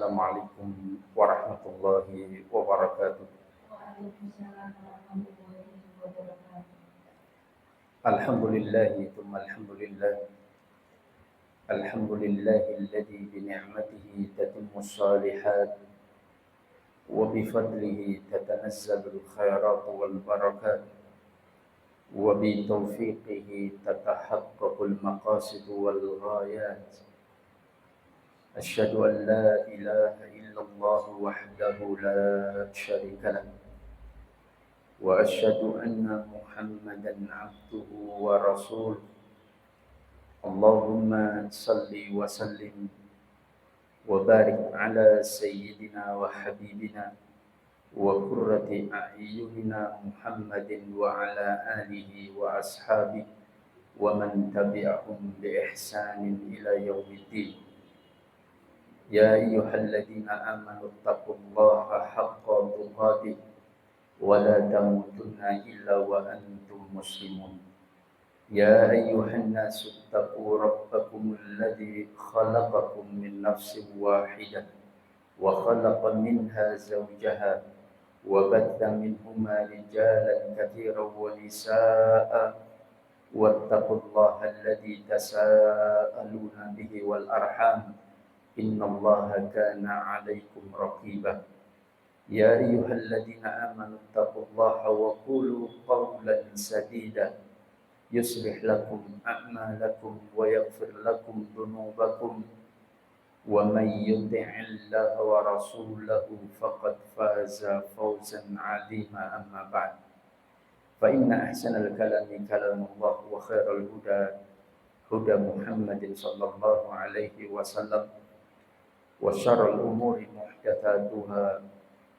Assalamualaikum warahmatullahi wabarakatuh. Alhamdulillahi thumma alhamdulillah. Alhamdulillahilladzi bi ni'matihi tatimmu shalihat wa bi fadlihi tatanazzalu khairat wal barakat wa bi taufiqihi tatahaqqaqul maqasid wal ghayat. Asyhadu an la ilaha illallah wahdahu la syarika lah wa asyhadu anna Muhammadan abduhu wa rasuluh. Allahumma salli wa sallim wa barik ala sayyidina wa habibina wa qurrati a'yunina Muhammadin wa ala alihi wa ashabihi wa man tabi'ahum bi ihsanin ila yaumiddin. Ya ayyuhalladzina amanu taqullaha haqqa tuqatih wa la tamutunna illa wa antum muslimun. Ya ayyuhan nasu taqu rabbakumul ladzi khalaqakum min nafsin wahidah wa khalaqa minha zawjaha wa batha minhuma rijalan katsiran wa nisaa'a wattaqullaha alladzi tasaaluna bihi wal arham innallaha kana 'alaikum raqiba. Ya ayyuhalladzina amanu taqullaha wa qulu qawlan sadida yuslih lakum a'malakum wa yaghfir lakum dhunubakum wa may yuti'illaha wa rasulahu faqad faza fawzan 'azima. Amma ba'd. Fa inna ahsanal kalami kalamullah wa khairal huda huda Muhammadin sallallahu alaihi wasallam wa syarrul umuri muhdatsatuha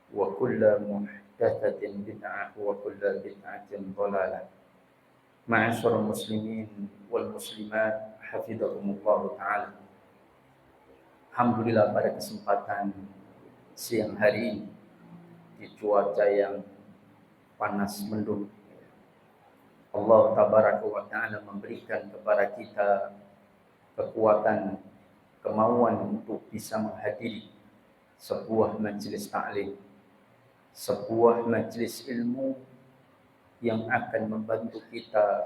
wa kullu muhdatsatin bid'ah wa kullu bid'atin dhalalah. Ma'asyiral muslimin wal muslimat hafizakumullah taala. Alhamdulillah, pada kesempatan siang hari ini di cuaca yang panas mendung, Allah tabaraka wa taala memberikan kepada kita kekuatan, kemauan untuk bisa menghadiri sebuah majelis ta'lim, sebuah majelis ilmu yang akan membantu kita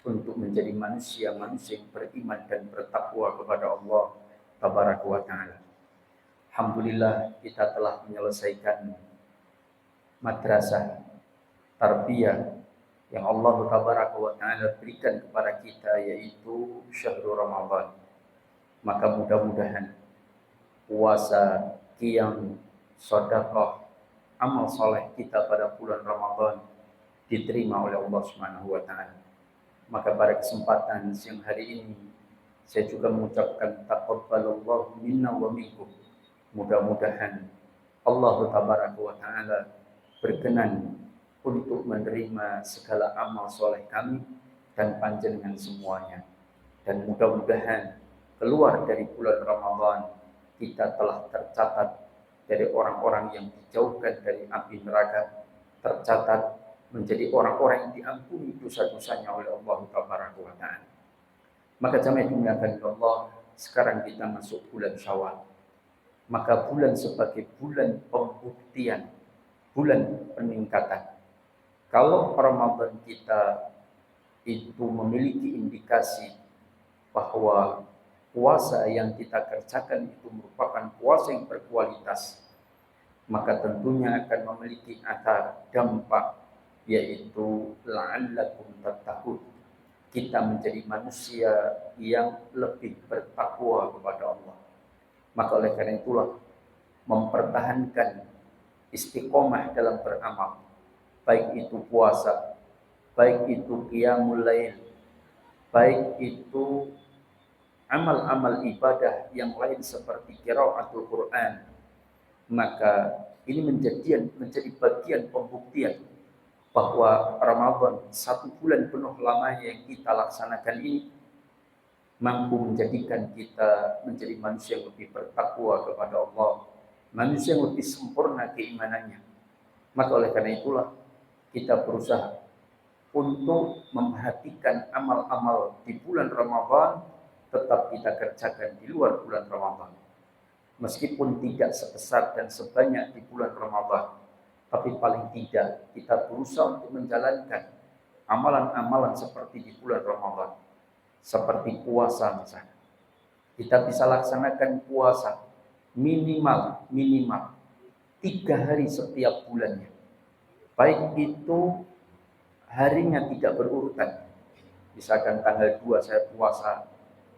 untuk menjadi manusia-manusia yang beriman dan bertakwa kepada Allah tabaraka wa ta'ala. Alhamdulillah, kita telah menyelesaikan madrasah tarbiyah yang Allah tabaraka wa ta'ala berikan kepada kita, yaitu syahrul Ramadan. Maka mudah-mudahan puasa, qiyam, sedekah, amal soleh kita pada bulan Ramadan diterima oleh Allah Subhanahu wa taala. Maka pada kesempatan siang hari ini saya juga mengucapkan taqabbalallahu minna wa minkum. Mudah-mudahan Allah tabaraka wa taala berkenan untuk menerima segala amal soleh kami dan panjenengan semuanya. Dan mudah-mudahan keluar dari bulan Ramadan kita telah tercatat dari orang-orang yang dijauhkan dari api neraka, tercatat menjadi orang-orang yang diampuni dosa-dosanya oleh Allah tabaraka wa taala. Maka jamaah dimuliakan Allah, sekarang kita masuk bulan Syawal. Maka bulan sebagai bulan pembuktian, bulan peningkatan. Kalau Ramadan kita itu memiliki indikasi bahwa puasa yang kita kerjakan itu merupakan puasa yang berkualitas, maka tentunya akan memiliki akar dampak, yaitu la'allakum tattaqun. Kita menjadi manusia yang lebih bertakwa kepada Allah. Maka oleh karena itulah mempertahankan istiqomah dalam beramal, baik itu puasa, baik itu qiyamul lail, baik itu amal-amal ibadah yang lain seperti qiraatul Quran, maka ini menjadi bagian pembuktian bahwa Ramadan, 1 bulan penuh lamanya yang kita laksanakan ini, mampu menjadikan kita menjadi manusia yang lebih bertakwa kepada Allah, manusia yang lebih sempurna keimanannya. Maka oleh karena itulah kita berusaha untuk memperhatikan amal-amal di bulan Ramadan tetap kita kerjakan di luar bulan Ramadan. Meskipun tidak sebesar dan sebanyak di bulan Ramadan, tapi paling tidak kita berusaha untuk menjalankan amalan-amalan seperti di bulan Ramadan. Seperti puasa misalnya. Kita bisa laksanakan puasa minimal 3 hari setiap bulannya. Baik itu harinya tidak berurutan. Misalkan tanggal 2 saya puasa,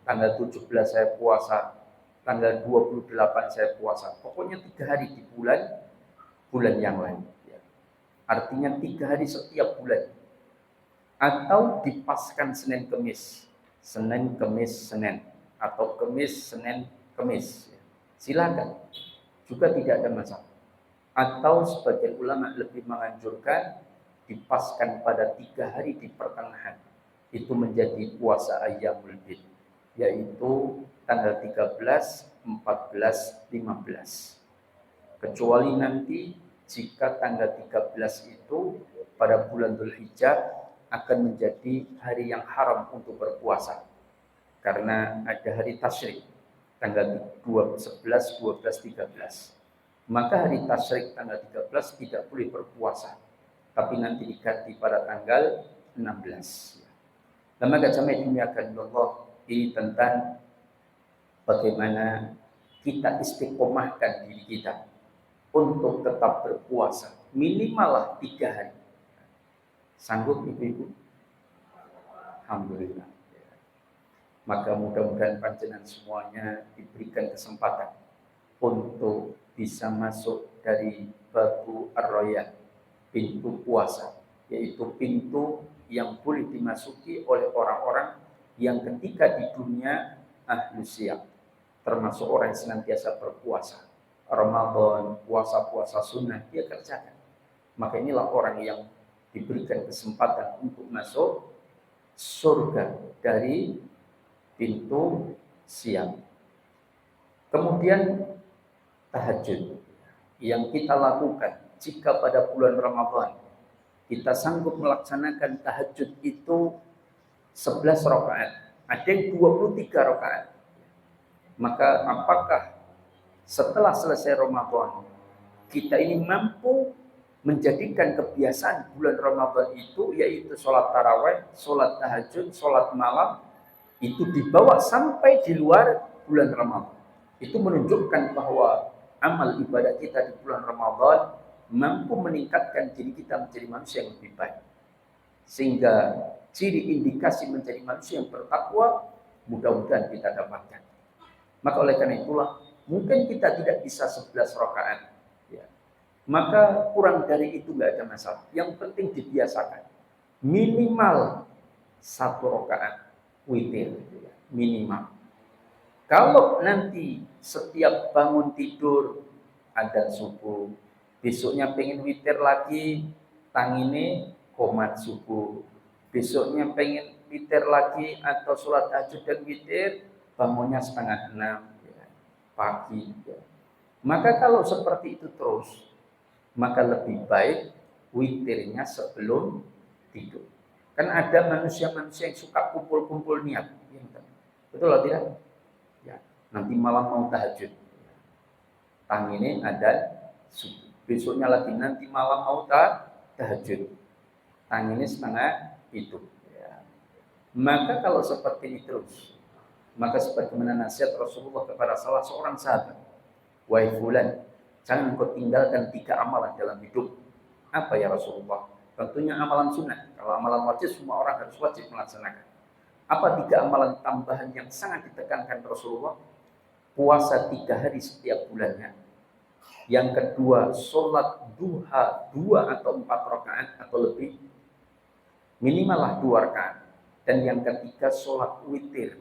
tanggal 17 saya puasa, tanggal 28 saya puasa. Pokoknya 3 hari di bulan yang lain. Artinya 3 hari setiap bulan. Atau dipaskan Senin Kemis. Senin Kemis Senin. Atau Kemis Senin Kemis. Silakan. Juga tidak ada masalah. Atau sebagian ulama lebih menganjurkan dipaskan pada 3 hari di pertengahan. Itu menjadi puasa Ayyamul Bid, yaitu tanggal 13, 14, 15. Kecuali nanti jika tanggal 13 itu pada bulan Dzulhijjah akan menjadi hari yang haram untuk berpuasa. Karena ada hari tasyrik tanggal 11, 12, 13. Maka hari tasyrik tanggal 13 tidak boleh berpuasa, tapi nanti diganti pada tanggal 16. Dan maka jamaah dimuliakan Allah, ini tentang bagaimana kita istiqomahkan diri kita untuk tetap berpuasa minimal 3 hari. Sanggup ibu-ibu? Alhamdulillah. Maka mudah-mudahan panjenengan semuanya diberikan kesempatan untuk bisa masuk dari babu ar-rayyan, pintu puasa, yaitu pintu yang boleh dimasuki oleh orang-orang yang ketika di dunia ahlu siyam, termasuk orang yang senantiasa berpuasa. Ramadan, puasa-puasa sunnah dia kerjakan. Maka inilah orang yang diberikan kesempatan untuk masuk surga dari pintu siang. Kemudian tahajud yang kita lakukan jika pada bulan Ramadan kita sanggup melaksanakan tahajud itu 11 rakaat, ada yang 23 rakaat. Maka apakah setelah selesai Ramadan kita ini mampu menjadikan kebiasaan bulan Ramadan itu, yaitu sholat tarawih, sholat tahajud, sholat malam, itu dibawa sampai di luar bulan Ramadan. Itu menunjukkan bahwa amal ibadah kita di bulan Ramadan mampu meningkatkan diri kita menjadi manusia yang lebih baik. Sehingga ciri indikasi menjadi manusia yang bertakwa mudah-mudahan kita dapatkan. Maka oleh karena itulah mungkin kita tidak bisa 11 rakaat, ya. Maka kurang dari itu nggak ada masalah. Yang penting dibiasakan minimal 1 rakaat witir, minimal. Kalau nanti setiap bangun tidur adzan subuh, besoknya pengen witir lagi, tangine qomat subuh, besoknya pengen witir lagi atau sholat tahajud dan witir, bangunnya 5:30 pagi. Maka kalau seperti itu terus, maka lebih baik witirnya sebelum tidur. Kan ada manusia-manusia yang suka kumpul-kumpul niat, betul atau tidak? Ya, nanti malam mau tahajud, tangine adzan subuh, besoknya lagi nanti malam mau tahajud, tangine 5:30. Ya. Maka kalau seperti ini terus, maka sebagaimana nasihat Rasulullah kepada salah seorang sahabat, wahai fulan, jangan kau tinggalkan 3 amalan dalam hidup. Apa ya Rasulullah? Tentunya amalan sunnah. Kalau amalan wajib semua orang harus wajib melaksanakan. Apa 3 amalan tambahan yang sangat ditekankan Rasulullah? Puasa 3 hari setiap bulannya. Yang kedua, sholat duha 2 atau 4 rakaat atau lebih. Minimal 2 rakaat. Dan yang ketiga, sholat witir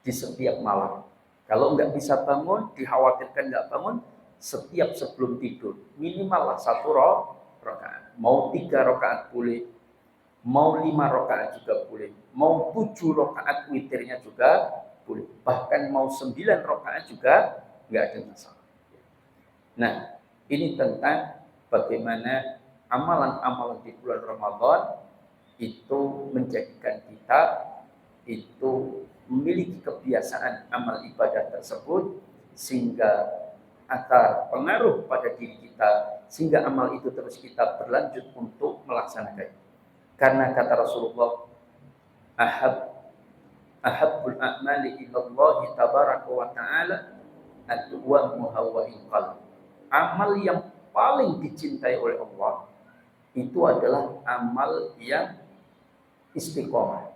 di setiap malam. Kalau nggak bisa bangun, dikhawatirkan nggak bangun, setiap sebelum tidur minimal 1 rakaat. Mau 3 rakaat boleh, mau 5 rakaat juga boleh, mau 7 rakaat witirnya juga boleh, bahkan mau 9 rakaat juga nggak ada masalah. Nah, ini tentang bagaimana amalan-amalan di bulan Ramadan itu menjadikan kita itu memiliki kebiasaan amal ibadah tersebut, sehingga akar pengaruh pada diri kita sehingga amal itu terus kita berlanjut untuk melaksanakan. Karena kata Rasulullah, ahabbul a'mali ilallahi tabaraka wa ta'ala adwamuha wa inqal. Amal yang paling dicintai oleh Allah itu adalah amal yang istiqomah,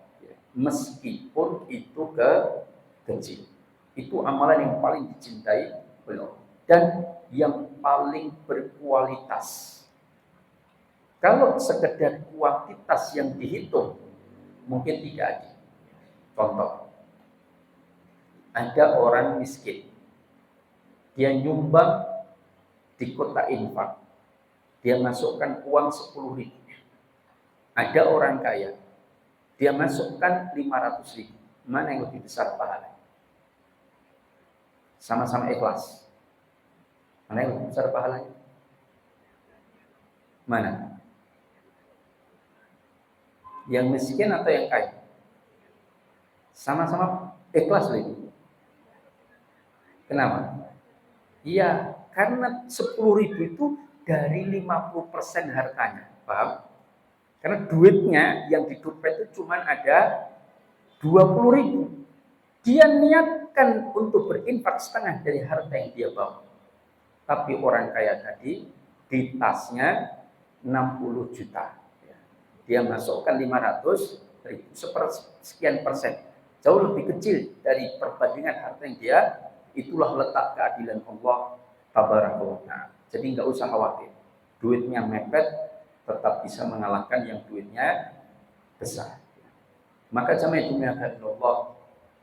meskipun itu kecil. Itu amalan yang paling dicintai oleh Allah dan yang paling berkualitas. Kalau sekedar kuantitas yang dihitung mungkin tidak ada. Contoh, ada orang miskin, dia nyumbang di kota infak, dia masukkan uang 10.000. Ada orang kaya, dia masukkan 500.000. Mana yang lebih besar pahala? Sama-sama ikhlas. Mana yang lebih besar pahalanya? Mana? Yang miskin atau yang kaya? Sama-sama ikhlas lagi. Kenapa? Iya, karena 10.000 itu dari 50% hartanya. Paham? Karena duitnya yang di dompet itu cuma ada 20.000. Dia niatkan untuk berinfak setengah dari harta yang dia bawa. Tapi orang kaya tadi di tasnya 60 juta. Dia masukkan 500.000, sekian persen. Jauh lebih kecil dari perbandingan harta yang dia. Itulah letak keadilan Allah tabaraka wa ta'ala. Jadi nggak usah khawatir. Duitnya mepet tetap bisa mengalahkan yang duitnya besar. Maka jamaah dimuliakan Allah,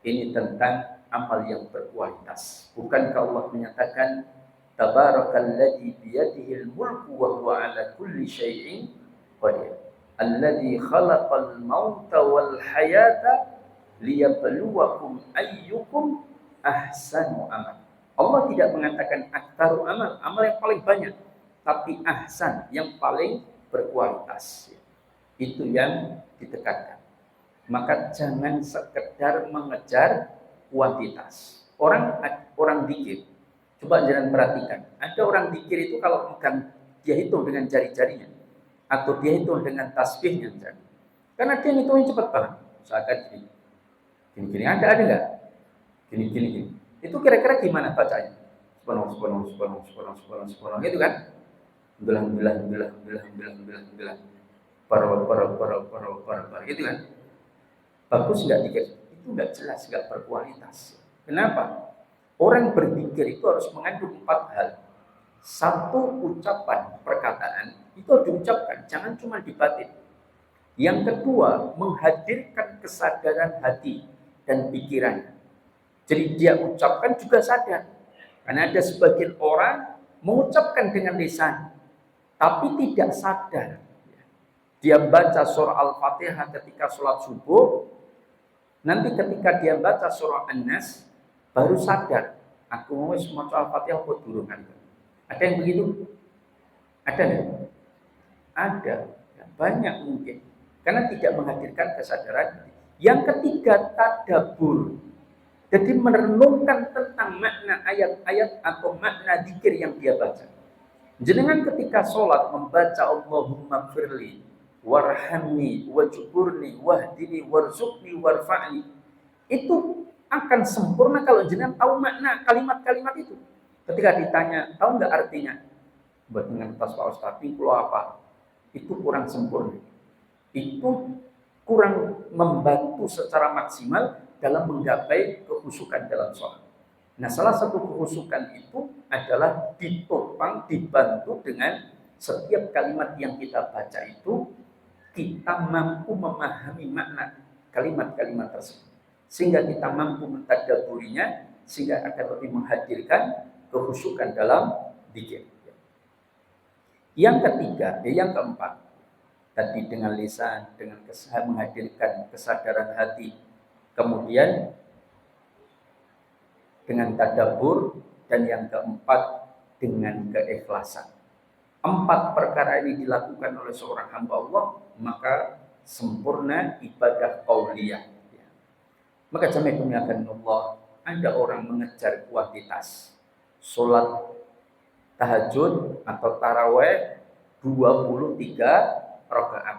ini tentang amal yang berkualitas. Bukankah Allah menyatakan tabarakalladzi biyadihil mulku wa huwa ala kulli syai'in qadir. Alladzi khalaqal mauta wal hayata liyabluwakum ayyukum ahsanu amal. Allah tidak mengatakan aktaru amal, amal yang paling banyak, tapi ahsan, yang paling berkualitas. Itu yang ditekankan. Maka jangan sekedar mengejar kuantitas. Orang dikir, coba jangan perhatikan. Ada orang dikir itu kalau bukan dia hitung dengan jari-jarinya, atau dia hitung dengan tasbihnya, karena dia hitungnya cepat banget. Misalkan gini, ada nggak? Gini. Itu kira-kira gimana bacanya? Subhanallah, gitu kan? Belah, gitu kan? Bagus nggak dikir? Itu nggak jelas, nggak berkualitas. Kenapa? Orang berzikir itu harus mengandung 4 hal. Satu, ucapan, perkataan itu harus diucapkan, jangan cuma dibatin. Yang kedua, menghadirkan kesadaran hati dan pikirannya. Jadi dia ucapkan juga sadar. Karena ada sebagian orang mengucapkan dengan lisan, tapi tidak sadar. Dia baca surah Al-Fatihah ketika sholat subuh, nanti ketika dia baca surah An-Nas, baru sadar, aku mau maca Al-Fatihah kok durung kan. Ada yang begitu? Ada enggak? Ada. Banyak mungkin. Karena tidak menghadirkan kesadaran. Yang ketiga, tadabbur. Jadi merenungkan tentang makna ayat-ayat atau makna zikir yang dia baca. Jenengan ketika sholat membaca Allahumma firli warhamni wajburni wahdini warzuqni warfa'ni, itu akan sempurna kalau jenengan tahu makna kalimat-kalimat itu. Ketika ditanya, tahu nggak artinya? Buat dengan tas Pak Ustaz, itu apa? Itu kurang sempurna. Itu kurang membantu secara maksimal dalam menggapai kekhusyukan dalam sholat. Nah, salah satu kekhusyukan itu adalah ditopang, dibantu dengan setiap kalimat yang kita baca itu, kita mampu memahami makna kalimat-kalimat tersebut. Sehingga kita mampu mentadabburinya, sehingga akan lebih menghadirkan kekhusyukan dalam zikir. Yang ketiga, yang keempat, tadi dengan lisan, dengan menghadirkan kesadaran hati, kemudian dengan tadabbur, dan yang keempat dengan keikhlasan. 4 perkara ini dilakukan oleh seorang hamba Allah, maka sempurna ibadah qauliyah. Maka jamaah dimuliakan Allah, ada orang mengejar kuantitas, sholat tahajud atau taraweh 23 rakaat,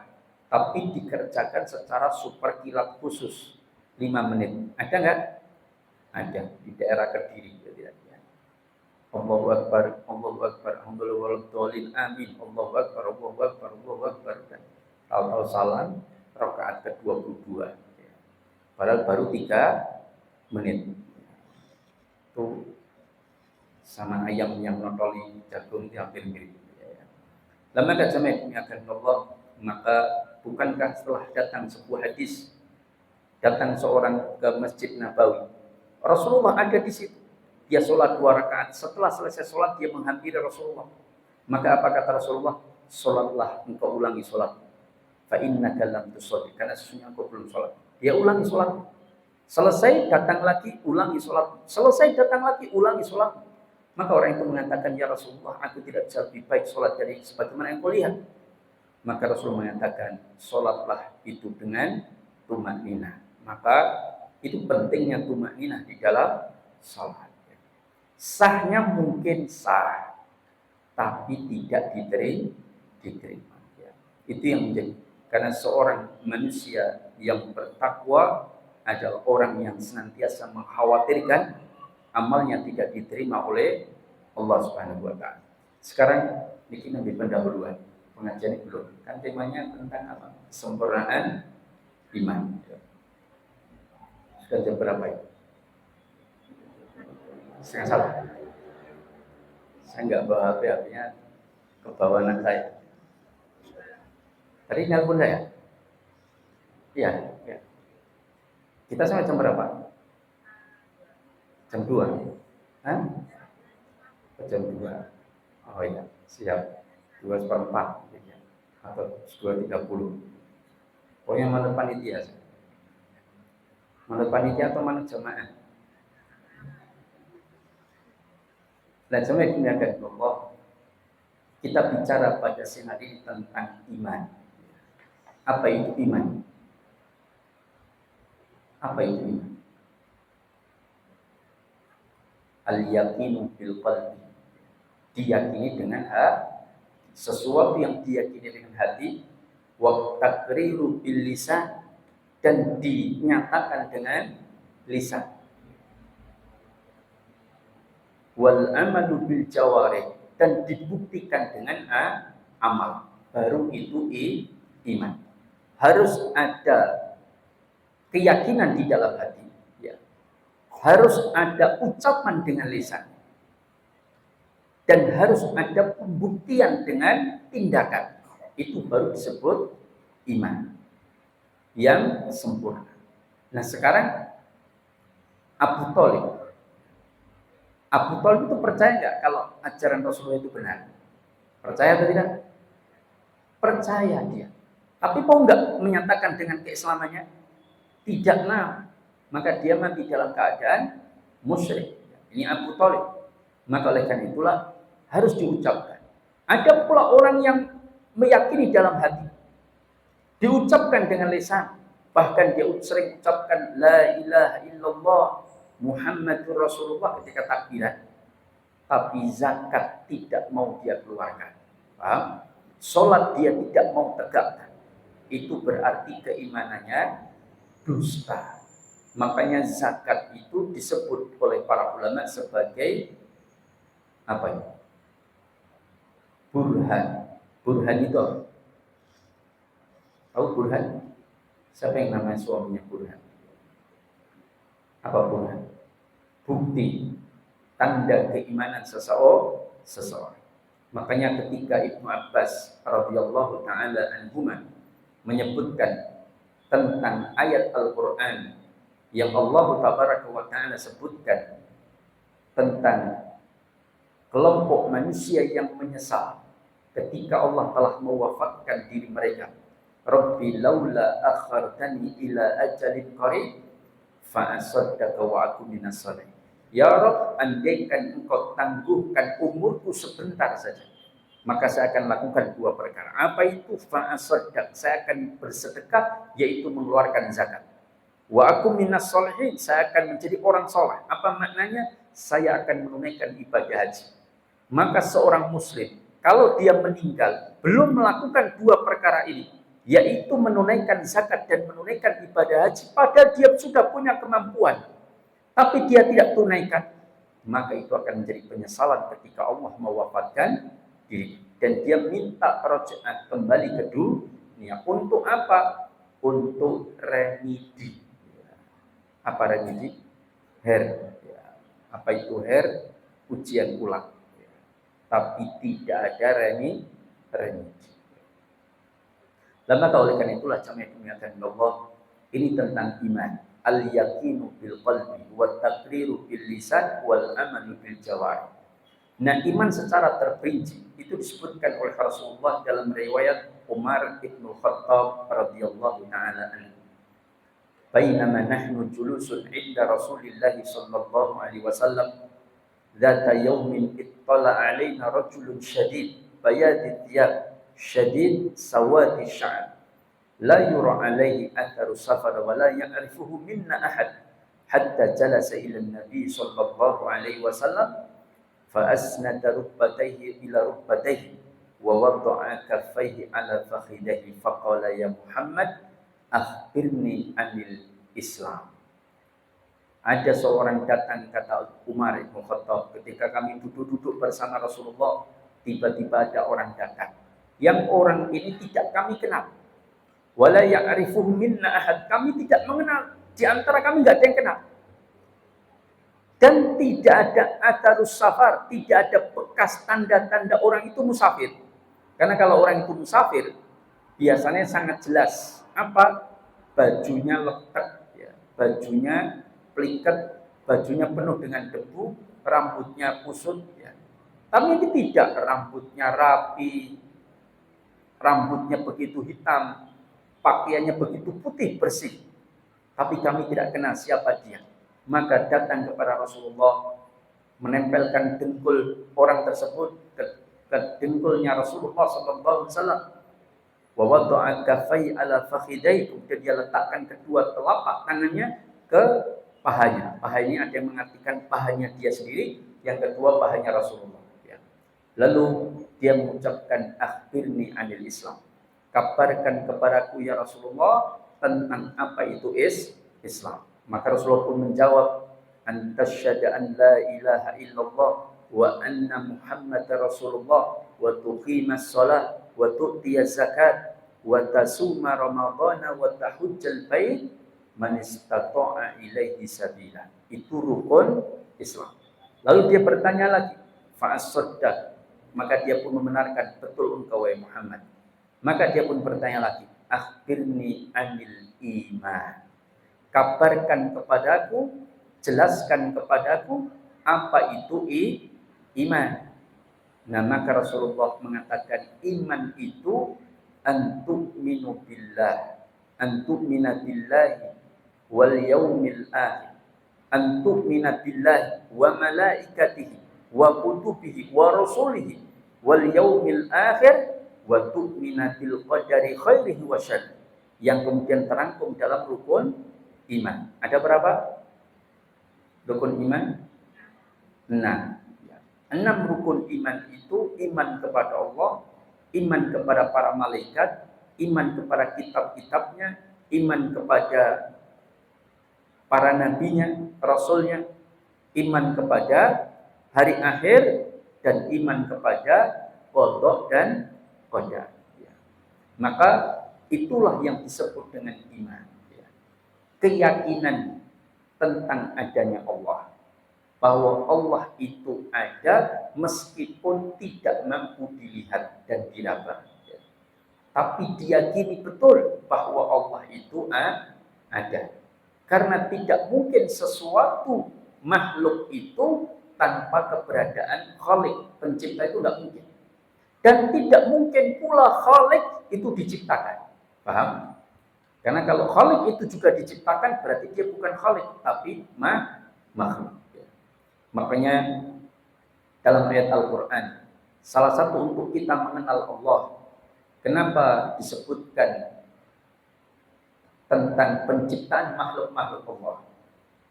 tapi dikerjakan secara super kilat khusus 5 menit. Ada nggak? Ada di daerah Kediri. Allahu Akbar, Allahu Akbar, Allahu Akbar, amin, Allahu Akbar, Allahu Akbar, Allahu Akbar. Tahu-tahu salam rakaat ke-22. Padahal baru 3 menit. Itu sama ayam yang notoli jagung itu hampir mirip. Lama kajamai akan Allah, maka bukankah setelah datang sebuah hadis, datang seorang ke Masjid Nabawi, Rasulullah ada di situ. Dia sholat 2 rakaat. Setelah selesai sholat, dia menghampiri Rasulullah. Maka apa kata Rasulullah? Sholatlah, engkau ulangi sholat. Fa innaka lam tusolli, karena sesungguhnya engkau belum sholat. Dia ulangi sholat. Selesai, datang lagi, ulangi sholat. Selesai, datang lagi, ulangi sholat. Maka orang itu mengatakan, ya Rasulullah, aku tidak bisa lebih baik sholat dari sebagaimana yang kau lihat. Maka Rasulullah mengatakan, sholatlah itu dengan tumakninah. Maka itu pentingnya tumakninah di dalam sholat. Sahnya mungkin sah, tapi tidak diterima. Ya. Itu yang menjadi, karena seorang manusia yang bertakwa adalah orang yang senantiasa mengkhawatirkan amalnya tidak diterima oleh Allah Subhanahu wa taala. Sekarang bikin lebih pendahuluan. Pengajian ini belum. Kan temanya tentang apa? Kesempurnaan iman. Sudah jam berapa ya? 1:30. Saya nggak bawa HP, HP-nya ke bawah anak saya. Tadi nelpon saya? Iya, ya. Kita sampai jam berapa? Jam 2. Hah? Jam 2. Oh iya, siap. 2:04 atau 2:30. Pokoknya manut panitia. Manut panitia atau manut jamaah? Nah, jemaah dimuliakan Allah, kita bicara pada siang hari ini tentang iman. Apa itu iman? Apa itu iman? Al-yaqinu bil qalbi. Diyakini dengan hati, sesuatu yang diyakini dengan hati, wa taqriru bil lisan, dan dinyatakan dengan lisan. Wal amalu bil jawarih, dan dibuktikan dengan amal. Baru itu iman. Harus ada keyakinan di dalam hati, ya. Harus ada ucapan dengan lisan, dan harus ada pembuktian dengan tindakan. Itu baru disebut iman yang sempurna. Nah, sekarang Abu Thalib itu percaya nggak kalau ajaran Rasulullah itu benar? Percaya atau tidak? Percaya dia. Tapi mau nggak menyatakan dengan keislamannya? Tidak, nah. Maka dia mati dalam keadaan musyrik. Ini Abu Thalib. Maka oleh karena itulah harus diucapkan. Ada pula orang yang meyakini dalam hati, diucapkan dengan lisan. Bahkan dia sering ucapkan la ilaha illallah Muhammadur Rasulullah ketika takbiran, tapi zakat tidak mau dia keluarkan. Paham? Sholat dia tidak mau tegakkan. Itu berarti keimanannya dusta. Makanya zakat itu disebut oleh para ulama sebagai apa ya? Burhan. Burhan itu tahu burhan? Siapa yang namanya suaminya burhan? Apa burhan? Bukti, tanda keimanan seseorang. Makanya ketika Ibnu Abbas radhiyallahu taala anhuma menyebutkan tentang ayat Al-Qur'an yang Allah tabaraka wa taala sebutkan tentang kelompok manusia yang menyesal ketika Allah telah mewafatkan diri mereka. Rabbi laula akhartani ila ajalin qarib fa asaddaqa wa aku minas shalihin. Ya Rabb, andaikan engkau tangguhkan umurku sebentar saja, maka saya akan lakukan 2 perkara. Apa itu? Fa asaddaq, saya akan bersedekah, yaitu mengeluarkan zakat. Wa aku minas shalihin, saya akan menjadi orang soleh. Apa maknanya? Saya akan menunaikan ibadah haji. Maka seorang muslim kalau dia meninggal belum melakukan dua perkara ini, yaitu menunaikan zakat dan menunaikan ibadah haji, padahal dia sudah punya kemampuan, tapi dia tidak tunaikan, maka itu akan menjadi penyesalan ketika Allah mewafatkan diri. Dan dia minta rojaat kembali ke dunia. Untuk apa? Untuk remedi. Apa remedi? Her. Apa itu her? Ujian ulang. Tapi tidak ada remedi. Maka oleh karena itulah jamaah dimuliakan Allah, ini tentang iman. Al-yaqinu bil qalbi wa taqriru bil lisan wal amalu bil jawarih. Nah, iman secara terperinci itu disebutkan oleh Rasulullah dalam riwayat Umar bin Khattab radhiyallahu taala anhu. Bainama nahnu julusun 'inda Rasulillah sallallahu alaihi wasallam dzata yaumin ittala 'alaina rajulun syadid bayadid thiyab syadid sawadi sya'ab la yura alaihi atharu safar wa la ya'rifuhu minna ahad hatta jalasa ila nabi sallallahu alaihi wasallam fa asnada rukbatayhi ila rukbatayhi wa wada'a kaffayhi ala fakhidayhi fa qala ya Muhammad akhbirni anil Islam. Ada seorang datang, kata Umar bin Khattab, ketika kami duduk-duduk bersama Rasulullah, tiba-tiba ada orang datang yang orang ini tidak kami kenal. Wala ya'rifuhu minna ahad, kami tidak mengenal, di antara kami enggak ada yang kenal. Dan tidak ada atharus safar, tidak ada bekas tanda-tanda orang itu musafir. Karena kalau orang itu musafir, biasanya sangat jelas apa? Bajunya letak, ya. Bajunya pelikat, bajunya penuh dengan debu, rambutnya kusut, ya. Tapi ini tidak, rambutnya rapi, rambutnya begitu hitam, pakaiannya begitu putih bersih, tapi kami tidak kenal siapa dia. Maka datang kepada Rasulullah, menempelkan dengkul orang tersebut ke dengkulnya Rasulullah SAW. Wa wada'a kaffai ala fakhidai, kemudian dia letakkan kedua telapak tangannya ke pahanya. Pahanya ada yang mengartikan pahanya dia sendiri, yang kedua pahanya Rasulullah. Lalu dia mengucapkan akhbirni anil Islam. Kabarkan kepadaku ya Rasulullah tentang apa itu Islam. Maka Rasulullah pun menjawab, antasyhadu an la ilaha illallah wa anna Muhammadar Rasulullah wa tuqimas shalah wa tu'tiyaz zakat wa tasuma ramadhana wa tahujjal bait man istata'a ilaihi sabila. Itu rukun Islam. Lalu dia bertanya lagi, fa as-saddaq, maka dia pun membenarkan, betul engkau wahai Muhammad. Maka dia pun bertanya lagi, akhbirni anil iman. Kabarkan kepadaku, jelaskan kepadaku apa itu iman. Nah, maka Rasulullah mengatakan iman itu antu'minu billah, antu'mina billahi wal yaumil akhir, antu'mina billahi wa malaikatihi wa kutubihi wa rasulihi wal yaumil akhir wa tu'mina bil qadari khairihi wa syarrihi, yang kemudian terangkum dalam rukun iman. Ada berapa rukun iman? 6. 6 rukun iman itu iman kepada Allah, iman kepada para malaikat, iman kepada kitab-kitabnya, iman kepada para nabinya, rasulnya, iman kepada hari akhir, dan iman kepada qada dan qadar. Maka itulah yang disebut dengan iman. Keyakinan tentang adanya Allah, bahwa Allah itu ada meskipun tidak mampu dilihat dan diraba, tapi diyakini betul bahwa Allah itu ada. Karena tidak mungkin sesuatu makhluk itu tanpa keberadaan Khalik, pencipta itu tidak mungkin. Dan tidak mungkin pula Khalik itu diciptakan. Paham? Karena kalau Khalik itu juga diciptakan, berarti dia bukan Khalik, tapi makhluk. Makanya dalam ayat Al-Quran, salah satu untuk kita mengenal Allah, kenapa disebutkan tentang penciptaan makhluk-makhluk Allah.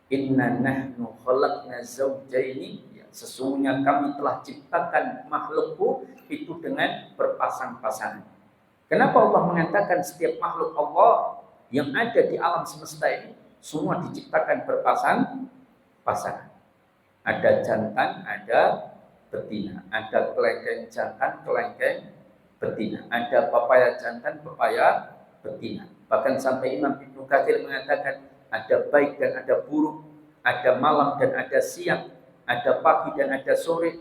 Inna nahnu khalaqna zawjaini, Sesungguhnya kami telah ciptakan makhlukku itu dengan berpasang-pasangan. Kenapa Allah mengatakan setiap makhluk Allah yang ada di alam semesta ini semua diciptakan berpasang-pasangan? Ada jantan, ada betina, ada kelengkeng jantan, kelengkeng betina, ada pepaya jantan, pepaya betina. Bahkan sampai Imam Ibnu Katsir mengatakan ada baik dan ada buruk, ada malam dan ada siang, ada pagi dan ada sore,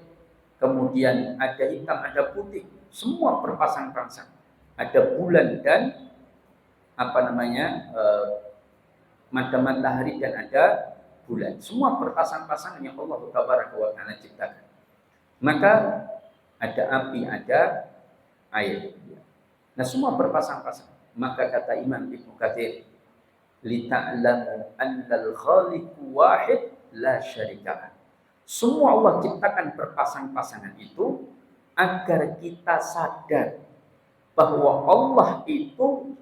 kemudian ada hitam, ada putih, semua berpasang-pasang. Ada bulan dan matahari dan ada bulan. Semua berpasang-pasangan yang Allah Tabaraka wa Ta'ala ciptakan. Maka ada api, ada air. Nah, semua berpasang-pasang. Maka kata Imam Ibnu Katsir, lita'lamu annal khaliqu wahid la syarika. Semua Allah ciptakan berpasang-pasangan itu agar kita sadar bahwa Allah itu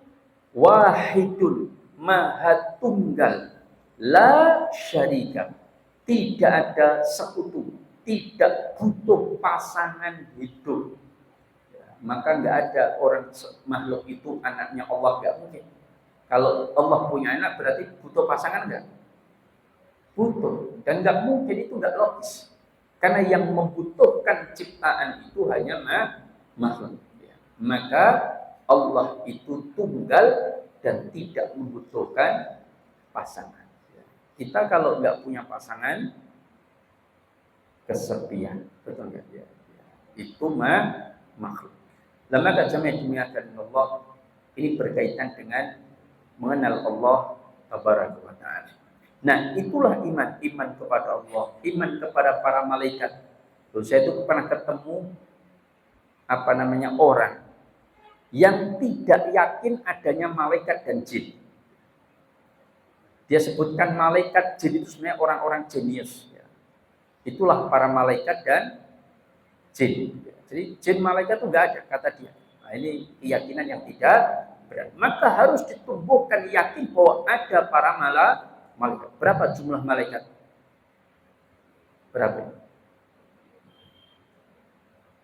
wahidun, maha tunggal, la syarika, tidak ada sekutu, tidak butuh pasangan hidup. Maka nggak ada orang makhluk itu anaknya Allah, nggak mungkin. Kalau Allah punya anak berarti butuh pasangan nggak? Butuh. Dan nggak mungkin, itu nggak logis. Karena yang membutuhkan ciptaan itu hanya makhluk. Maka Allah itu tunggal dan tidak membutuhkan pasangan. Kita kalau nggak punya pasangan, kesepian. Betul nggak? Itu makhluk. Maka jamaah dimuliakan Allah, ini berkaitan dengan mengenal Allah Tabaraka wa Ta'ala. Nah, itulah iman kepada Allah, iman kepada para malaikat. Terus saya itu pernah ketemu orang yang tidak yakin adanya malaikat dan jin. Dia sebutkan malaikat, jin itu sebenarnya orang-orang jenius. Itulah para malaikat dan jin. Jadi jin malaikat itu enggak ada, kata dia. Nah, ini keyakinan yang tidak benar. Maka harus ditumbuhkan yakin bahwa ada para malaikat. Berapa jumlah malaikat? Berapa?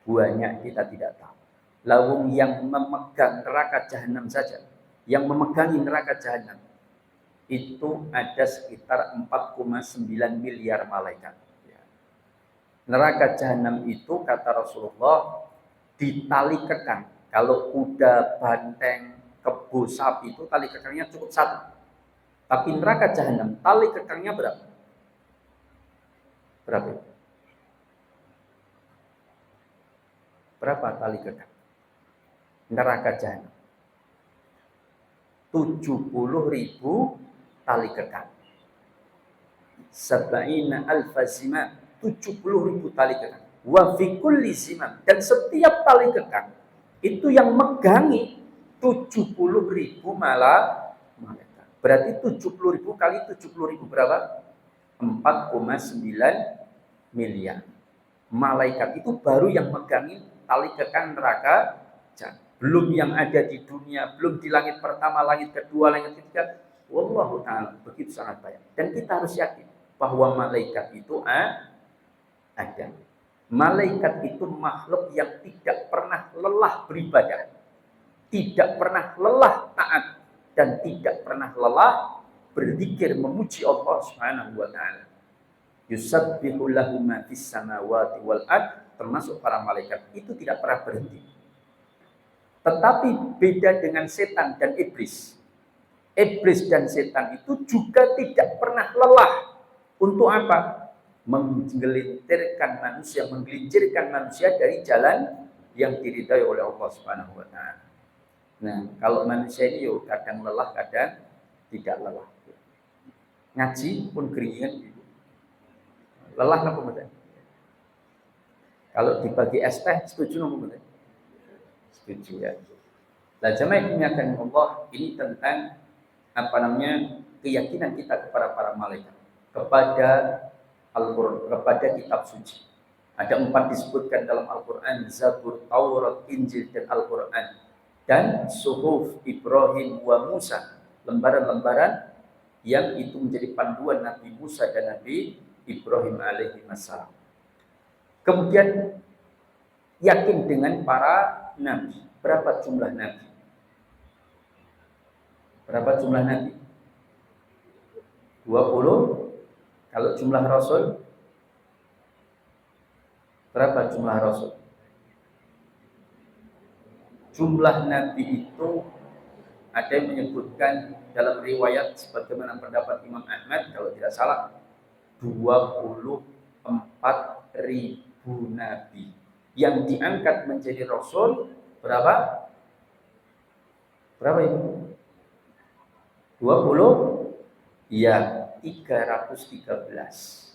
Banyak, kita tidak tahu. Lawung yang memegang neraka jahanam saja, yang memegangi neraka jahanam, itu ada sekitar 4,9 miliar malaikat. Neraka jahanam itu kata Rasulullah ditali kekang. Kalau kuda, banteng, kebo, sapi itu tali kekangnya cukup satu. Tapi neraka jahanam tali kekangnya berapa? Berapa? Berapa tali kekang? Neraka jahanam. 70.000 tali kekang. Sab'ina alfa zimam. 70.000 tali kekang. Wa fi kulli zimam, dan setiap tali kekang itu yang megangi 70.000 malaikat. Berarti 70.000 kali 70.000 berapa? 4,9 miliar. Malaikat itu baru yang megangi tali kekang neraka jahanam. Belum yang ada di dunia, belum di langit pertama, langit kedua, langit ketiga. Wallahu ta'ala, begitu sangat banyak. Dan kita harus yakin bahwa malaikat itu ada. Malaikat itu makhluk yang tidak pernah lelah beribadah, tidak pernah lelah taat, dan tidak pernah lelah berzikir memuji Allah Subhanahu wa Ta'ala. Yusabbihu lahu ma fis samawati wal ard, termasuk para malaikat itu tidak pernah berhenti. Tetapi beda dengan setan dan iblis. Iblis dan setan itu juga tidak pernah lelah. Untuk apa? Menggelincirkan manusia dari jalan yang diridhai oleh Allah Subhanahu wa Ta'ala. Nah, kalau manusia ini kadang lelah, kadang tidak lelah. Ngaji pun keringan gitu. Lelah apa betul? Kalau dibagi es teh, setuju apa betul? Setuju ya. Nah, jamaah yang Allah, ini tentang keyakinan kita kepada para malaikat, kepada Al-Quran, kepada kitab suci. Ada 4 disebutkan dalam Al-Quran: Zabur, Taurat, Injil, dan Al-Quran. Dan Suhuf Ibrahim wa Musa, lembaran-lembaran yang itu menjadi panduan Nabi Musa dan Nabi Ibrahim alaihi wassalam. Kemudian yakin dengan para nabi. Berapa jumlah nabi? Berapa jumlah nabi? 20. Kalau jumlah rasul, berapa jumlah rasul? Jumlah nabi itu ada yang menyebutkan dalam riwayat sebagaimana pendapat Imam Ahmad kalau tidak salah 24.000 nabi yang diangkat menjadi rasul. Berapa? Berapa itu? 20? Ya, 313.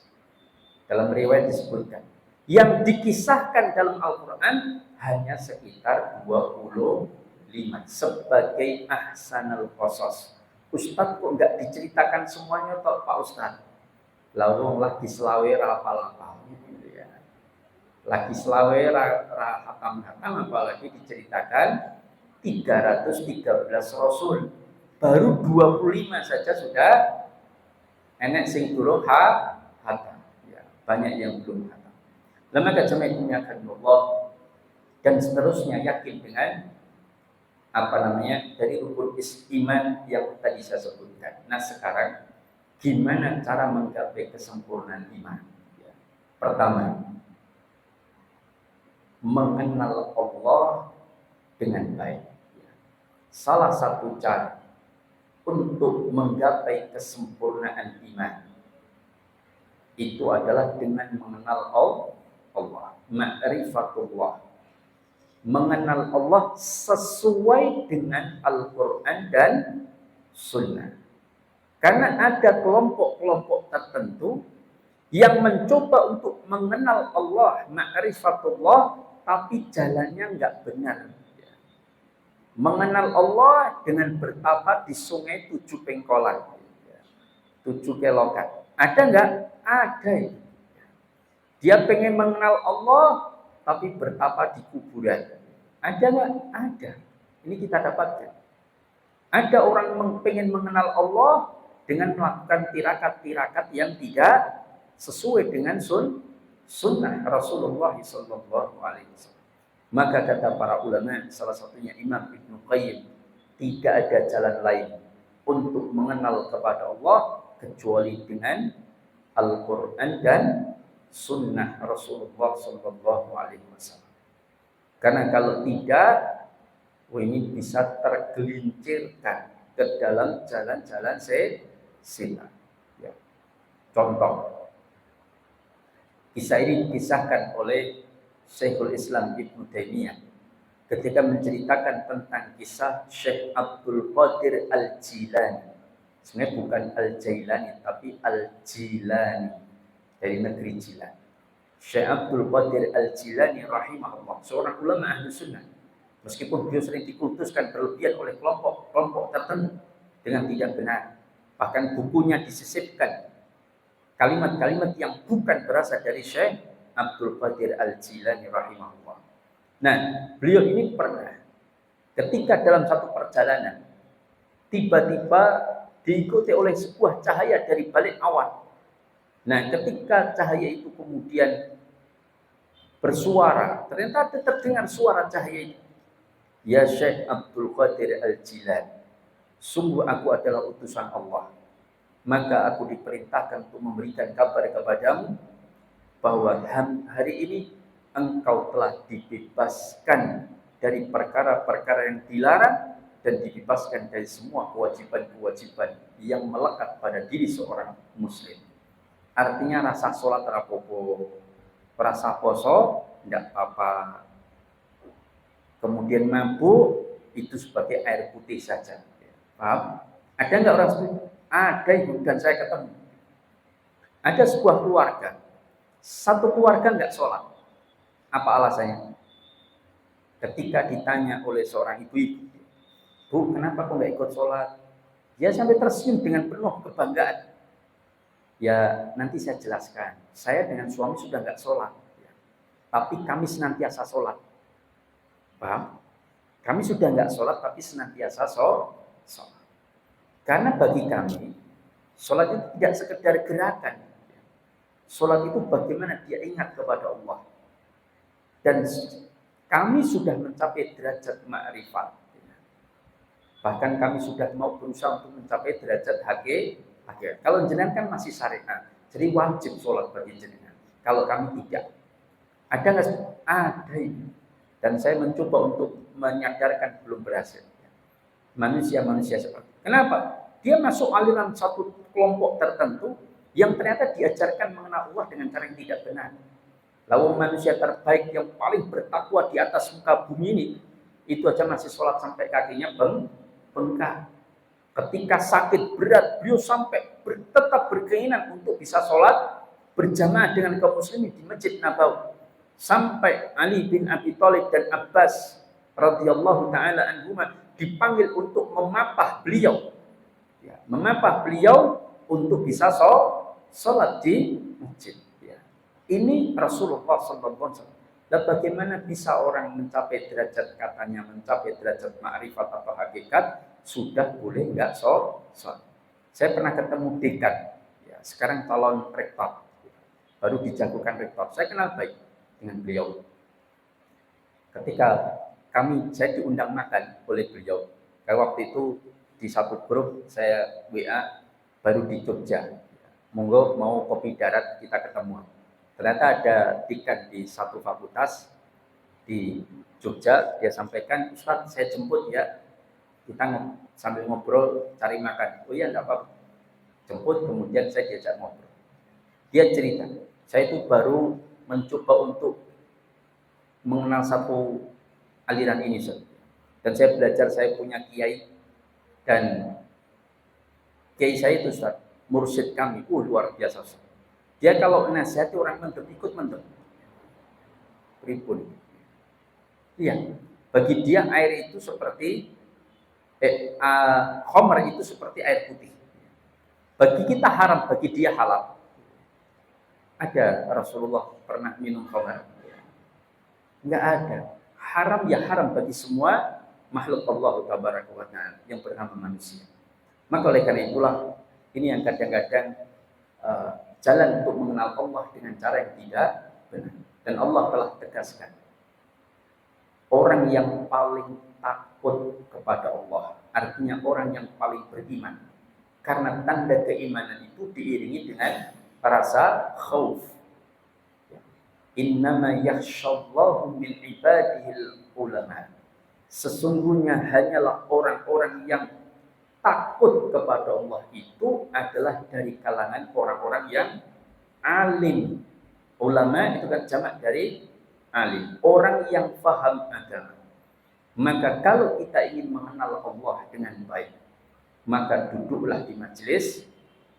Dalam riwayat disebutkan. Yang dikisahkan dalam Al-Quran hanya sekitar 25 sebagai ahsanul qasas. Ustaz kok enggak diceritakan semuanya toh Pak Ustaz? Lawang lagi selawe rapal-rapal gitu ya. Lagi selawe hatam-hatam apalagi diceritakan 313 rasul. Baru 25 saja sudah enek sing durung hatam. Ya, banyak yang belum hatam. Lembaga jamaah Allah dan seterusnya yakin dengan dari rukun iman yang tadi saya sebutkan. Nah sekarang gimana cara menggapai kesempurnaan iman? Ya. Pertama, mengenal Allah dengan baik. Ya. Salah satu cara untuk menggapai kesempurnaan iman itu adalah dengan mengenal Allah, ma'rifatullah. Mengenal Allah sesuai dengan Al-Quran dan Sunnah. Karena ada kelompok-kelompok tertentu yang mencoba untuk mengenal Allah, ma'rifatullah, tapi jalannya enggak benar. Mengenal Allah dengan bertapa di sungai 7 pengkolan, 7 kelokan. Ada enggak? Ada. Dia pengen mengenal Allah, tapi bertapa di kuburan. Ada nggak? Ada. Ini kita dapatkan. Ada orang pengen mengenal Allah dengan melakukan tirakat-tirakat yang tidak sesuai dengan sunnah Rasulullah SAW. Maka kata para ulama, salah satunya Imam Ibnu Qayyim, tidak ada jalan lain untuk mengenal kepada Allah kecuali dengan Al-Quran dan Sunnah Rasulullah SAW. Karena kalau tidak, ini bisa tergelincirkan ke dalam jalan-jalan setan. Ya. Contoh, kisah ini dikisahkan oleh Syekhul Islam Ibnu Taimiyah ketika menceritakan tentang kisah Syekh Abdul Qadir Al-Jilani. Sebenarnya bukan Al-Jailani, tapi Al-Jilani dari negeri Jilan. Syekh Abdul Qadir Al-Jilani rahimahullah, seorang ulama ahli sunnah. Meskipun beliau sering dikultuskan berlebihan oleh kelompok tertentu dengan tidak benar. Bahkan bukunya disisipkan kalimat-kalimat yang bukan berasal dari Syekh Abdul Qadir Al-Jilani rahimahullah. Nah, beliau ini pernah ketika dalam satu perjalanan tiba-tiba diikuti oleh sebuah cahaya dari balik awan. Nah, ketika cahaya itu kemudian bersuara, ternyata terdengar suara cahaya itu. Ya Syekh Abdul Qadir Al-Jilani, sungguh aku adalah utusan Allah. Maka aku diperintahkan untuk memberikan kabar kepadamu bahwa hari ini engkau telah dibebaskan dari perkara-perkara yang dilarang dan dibebaskan dari semua kewajiban-kewajiban yang melekat pada diri seorang muslim. Artinya rasa sholat rapopo, rasa poso tidak apa-apa. Kemudian mampu itu sebagai air putih saja. Paham? Ada nggak orang seperti itu? Ada, ibu, dan saya ketemu. Ada sebuah keluarga, satu keluarga nggak sholat. Apa alasannya? Ketika ditanya oleh seorang ibu-ibu, Bu, kenapa kok nggak ikut sholat? Dia sampai tersenyum dengan penuh kebanggaan. Ya, nanti saya jelaskan. Saya dengan suami sudah nggak sholat, tapi kami senantiasa sholat. Paham? Kami sudah nggak sholat, tapi senantiasa sholat. Karena bagi kami, sholat itu tidak sekedar gerakan. Sholat itu bagaimana dia ingat kepada Allah. Dan kami sudah mencapai derajat ma'rifat. Bahkan kami sudah mau berusaha untuk mencapai derajat hakikat. Kalau jenengan kan masih syariat, jadi wajib sholat bagi jenengan. Kalau kami tidak, ada nggak? Ada ini. Dan saya mencoba untuk menyadarkan, belum berhasil. Manusia-manusia seperti itu. Kenapa? Dia masuk aliran satu kelompok tertentu yang ternyata diajarkan mengenal Allah dengan cara yang tidak benar. Lalu manusia terbaik yang paling bertakwa di atas muka bumi ini, itu aja masih sholat sampai kakinya bengkak. Ketika sakit berat, beliau sampai tetap berkeinginan untuk bisa sholat berjamaah dengan kaum muslimin di Masjid Nabawi. Sampai Ali bin Abi Thalib dan Abbas radhiyallahu taala anhuma dipanggil untuk memapah beliau, memapah beliau untuk bisa sholat di masjid. Ini Rasulullah SAW. Dan bagaimana bisa orang mencapai derajat, katanya mencapai derajat ma'rifat atau hakikat, sudah boleh nggak sholat? Saya pernah ketemu dekan, sekarang calon rektor, baru dijagokan rektor. Saya kenal baik dengan beliau. Ketika saya diundang makan oleh beliau. Kayak waktu itu di satu grup saya WA, baru di Jogja. Monggo mau kopi darat kita ketemu. Ternyata ada dekan di satu fakultas di Jogja, dia sampaikan, Ustaz saya jemput ya, kita sambil ngobrol cari makan. Oh iya enggak apa-apa. Jemput, kemudian saya diajak ngobrol. Dia cerita, saya itu baru mencoba untuk mengenal satu aliran ini, Ustaz. Dan saya belajar, saya punya kiai, dan kiai saya itu Ustaz, mursyid kami, luar biasa Ustaz. Dia kalau nasihati orang mendem, ikut mendem. Pripun. Iya, bagi dia air itu seperti khamr itu seperti air putih. Bagi kita haram, bagi dia halal. Ada Rasulullah pernah minum khamr? Enggak ada. Haram ya haram bagi semua makhluk Allah tabaraka wa ta'ala yang bernama manusia. Maka oleh karena itulah ini yang kadang-kadang jalan untuk mengenal Allah dengan cara yang tidak benar. Dan Allah telah tegaskan, orang yang paling takut kepada Allah, artinya orang yang paling beriman. Karena tanda keimanan itu diiringi dengan rasa khauf. Innama yakhshallahu min ibadihil ulama. Sesungguhnya hanyalah orang-orang yang takut kepada Allah itu adalah dari kalangan orang-orang yang alim. Ulama itu kan jamak dari alim, orang yang paham agama. Maka kalau kita ingin mengenal Allah dengan baik, maka duduklah di majelis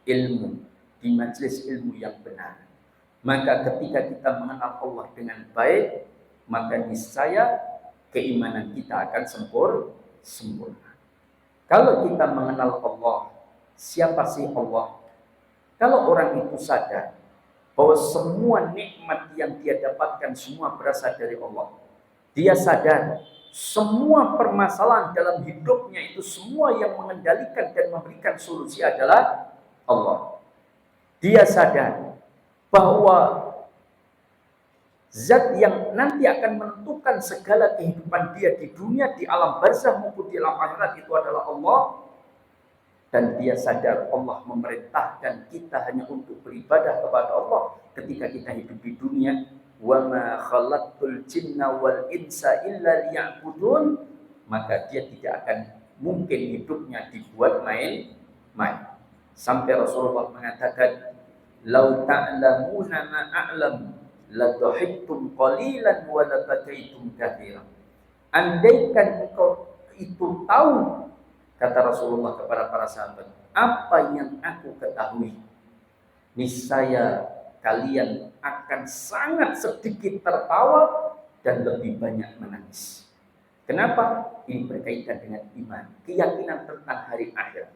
ilmu, di majelis ilmu yang benar. Maka ketika kita mengenal Allah dengan baik, maka niscaya keimanan kita akan sempurna. Kalau kita mengenal Allah, siapa sih Allah? Kalau orang itu sadar bahwa semua nikmat yang dia dapatkan semua berasal dari Allah, dia sadar semua permasalahan dalam hidupnya itu semua yang mengendalikan dan memberikan solusi adalah Allah. Dia sadar bahwa zat yang nanti akan menentukan segala kehidupan dia di dunia, di alam barzakh maupun di alam akhirat itu adalah Allah. Dan dia sadar Allah memerintahkan kita hanya untuk beribadah kepada Allah ketika kita hidup di dunia. Wa ma khalaqtul jinna wal insa illa liya'budun. Maka dia tidak akan mungkin hidupnya dibuat main-main. Sampai Rasulullah mengatakan, "Lau ta'lamuna ma a'lam la dhahiktum qalilan wa la bakaitum katsiran." Andaikan engkau itu tahu, kata Rasulullah kepada para sahabat, apa yang aku ketahui, niscaya kalian akan sangat sedikit tertawa dan lebih banyak menangis. Kenapa? Ini berkaitan dengan iman, keyakinan tentang hari akhir.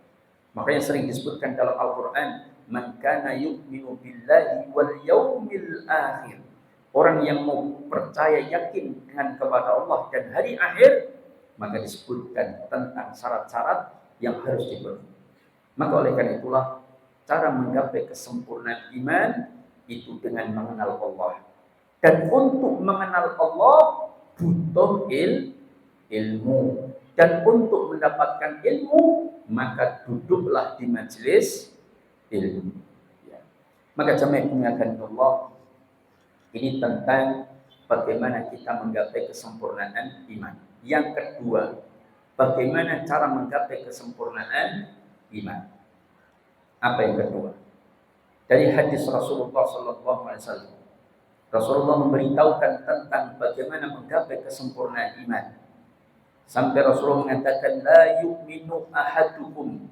Makanya sering disebutkan dalam Al-Quran, man kana yu'minu billahi wal yaumil akhir. Orang yang mau percaya yakin dengan kepada Allah dan hari akhir, maka disebutkan tentang syarat-syarat yang harus dipenuhi. Maka oleh karena itulah cara menggapai kesempurnaan iman itu dengan mengenal Allah. Dan untuk mengenal Allah butuh ilmu. Dan untuk mendapatkan ilmu, maka duduklah di majelis ilmu. Ya. Maka jamaah yang Allah, ini tentang bagaimana kita menggapai kesempurnaan iman. Yang kedua, bagaimana cara menggapai kesempurnaan iman. Apa yang kedua? Dari hadis Rasulullah SAW, Rasulullah memberitahukan tentang bagaimana menggapai kesempurnaan iman. Sampai Rasulullah mengatakan, la yu'minu ahadukum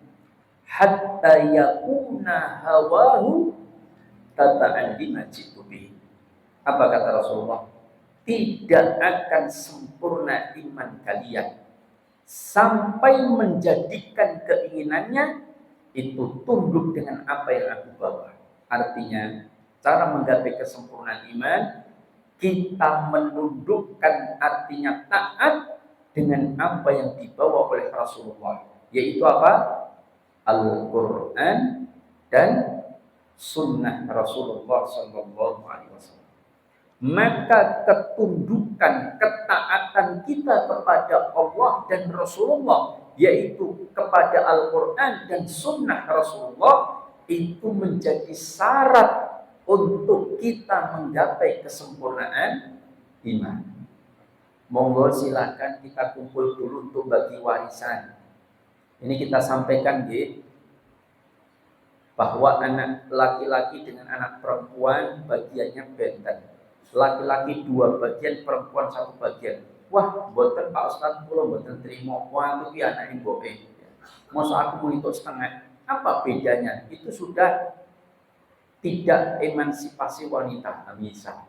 hatta yakuna hawahu tata'an lima jitu bihi. Apa kata Rasulullah? Tidak akan sempurna iman kalian sampai menjadikan keinginannya itu tunduk dengan apa yang aku bawa. Artinya, cara menggapai kesempurnaan iman, kita menundukkan, artinya taat dengan apa yang dibawa oleh Rasulullah, yaitu apa? Al-Quran dan Sunnah Rasulullah SAW. Maka ketundukan, ketaatan kita kepada Allah dan Rasulullah, yaitu kepada Al-Quran dan Sunnah Rasulullah, itu menjadi syarat untuk kita menggapai kesempurnaan iman. Monggo silakan kita kumpul dulu untuk bagi warisan. Ini kita sampaikan bahwa anak laki-laki dengan anak perempuan bagiannya benten. Laki-laki 2 bagian, perempuan 1 bagian. Wah, boten Pak Ustaz, kula boten terima. Wah, itu anak mboke. Masa aku mau ikut setengah? Apa bedanya? Itu sudah tidak emansipasi wanita, bisa.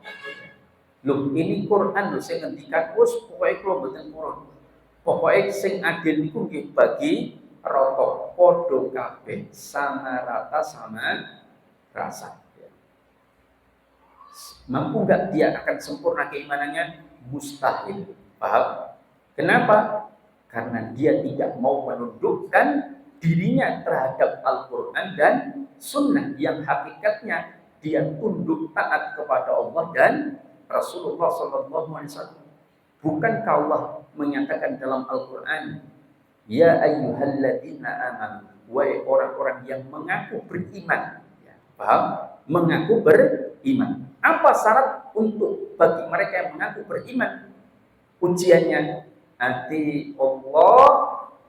Loh, ini Quran lho sing ngendikan wis pokoke kula mboten purun. Pokoke sing adil niku nggih bagi rata padha kabeh, sama rata sama rasa. Mampu enggak dia akan sempurna keimanannya? Mustahil. Paham? Kenapa? Karena dia tidak mau menundukkan dirinya terhadap Al-Quran dan Sunnah yang hakikatnya dia tunduk taat kepada Allah dan Rasulullah SAW. Bukankah Allah menyatakan dalam Al-Quran, ya ayyuhalladzina amanu, wahai orang-orang yang mengaku beriman. Ya, paham? Mengaku beriman. Apa syarat untuk bagi mereka yang mengaku beriman? Ujiannya, ati Allah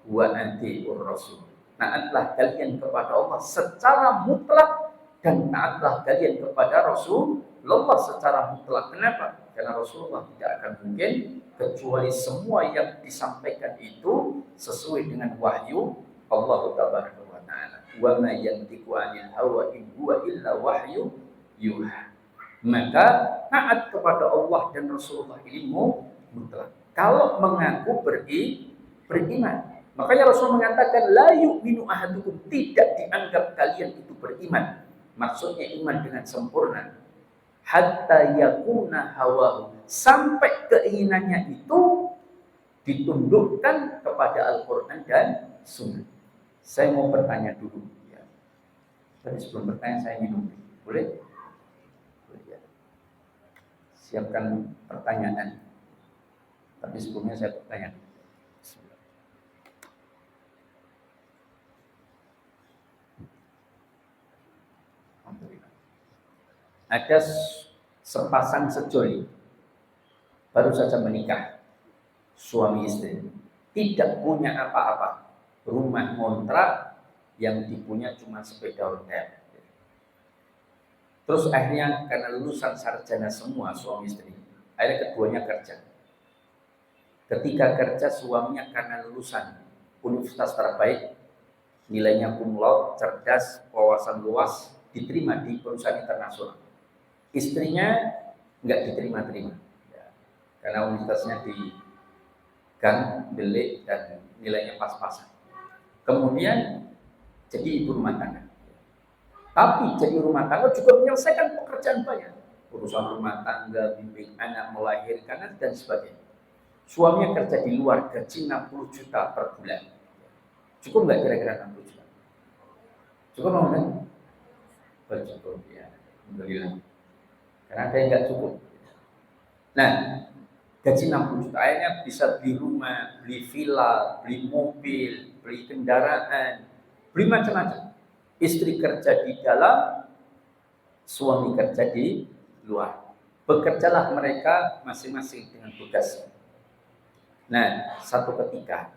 wa ati Rasul. Taatlah kalian kepada Allah secara mutlak dan taatlah kalian kepada Rasulullah secara mutlak. Kenapa? Karena Rasulullah tidak akan mungkin kecuali semua yang disampaikan itu sesuai dengan wahyu Allah Tabaraka wa Ta'ala. Wa ma yantiqu 'anil hawa in huwa illa wahyu yuha. Maka taat kepada Allah dan Rasulullah ilmu mutlak. Kalau mengaku beriman, makanya Rasul mengatakan la yu'minu ahadukum, tidak dianggap kalian itu beriman. Maksudnya iman dengan sempurna. Hatta yakuna hawahu, sampai keinginannya itu ditundukkan kepada Al-Quran dan Sunnah. Saya mau bertanya dulu ya. Tapi sebelum bertanya saya minum. Boleh? Siapkan pertanyaan. Tapi sebelumnya saya bertanya. Ada sepasang sejoli baru saja menikah, suami istri, tidak punya apa-apa, rumah ngontrak, yang dipunya cuma sepeda ontel. Terus akhirnya karena lulusan sarjana semua suami istri, akhirnya keduanya kerja. Ketika kerja suaminya karena lulusan universitas terbaik, nilainya cum laude, cerdas, wawasan luas, diterima di perusahaan internasional. Istrinya nggak diterima-terima, ya, karena universitasnya di gang, delik, dan nilainya pas-pasan. Kemudian jadi ibu rumah tangga. Tapi jadi rumah tangga juga menyelesaikan pekerjaan banyak. Urusan rumah tangga, bimbing anak, melahirkan, dan sebagainya. Suaminya kerja di luar, gaji 60 juta per bulan. Cukup nggak kira-kira 60 juta? Cukup nggak? Cukup ya, alhamdulillah. Karena ada yang nggak cukup. Nah, gaji 60 juta akhirnya bisa beli rumah, beli villa, beli mobil, beli kendaraan, beli macam-macam. Istri kerja di dalam, suami kerja di luar. Bekerjalah mereka masing-masing dengan tugas. Nah, satu ketika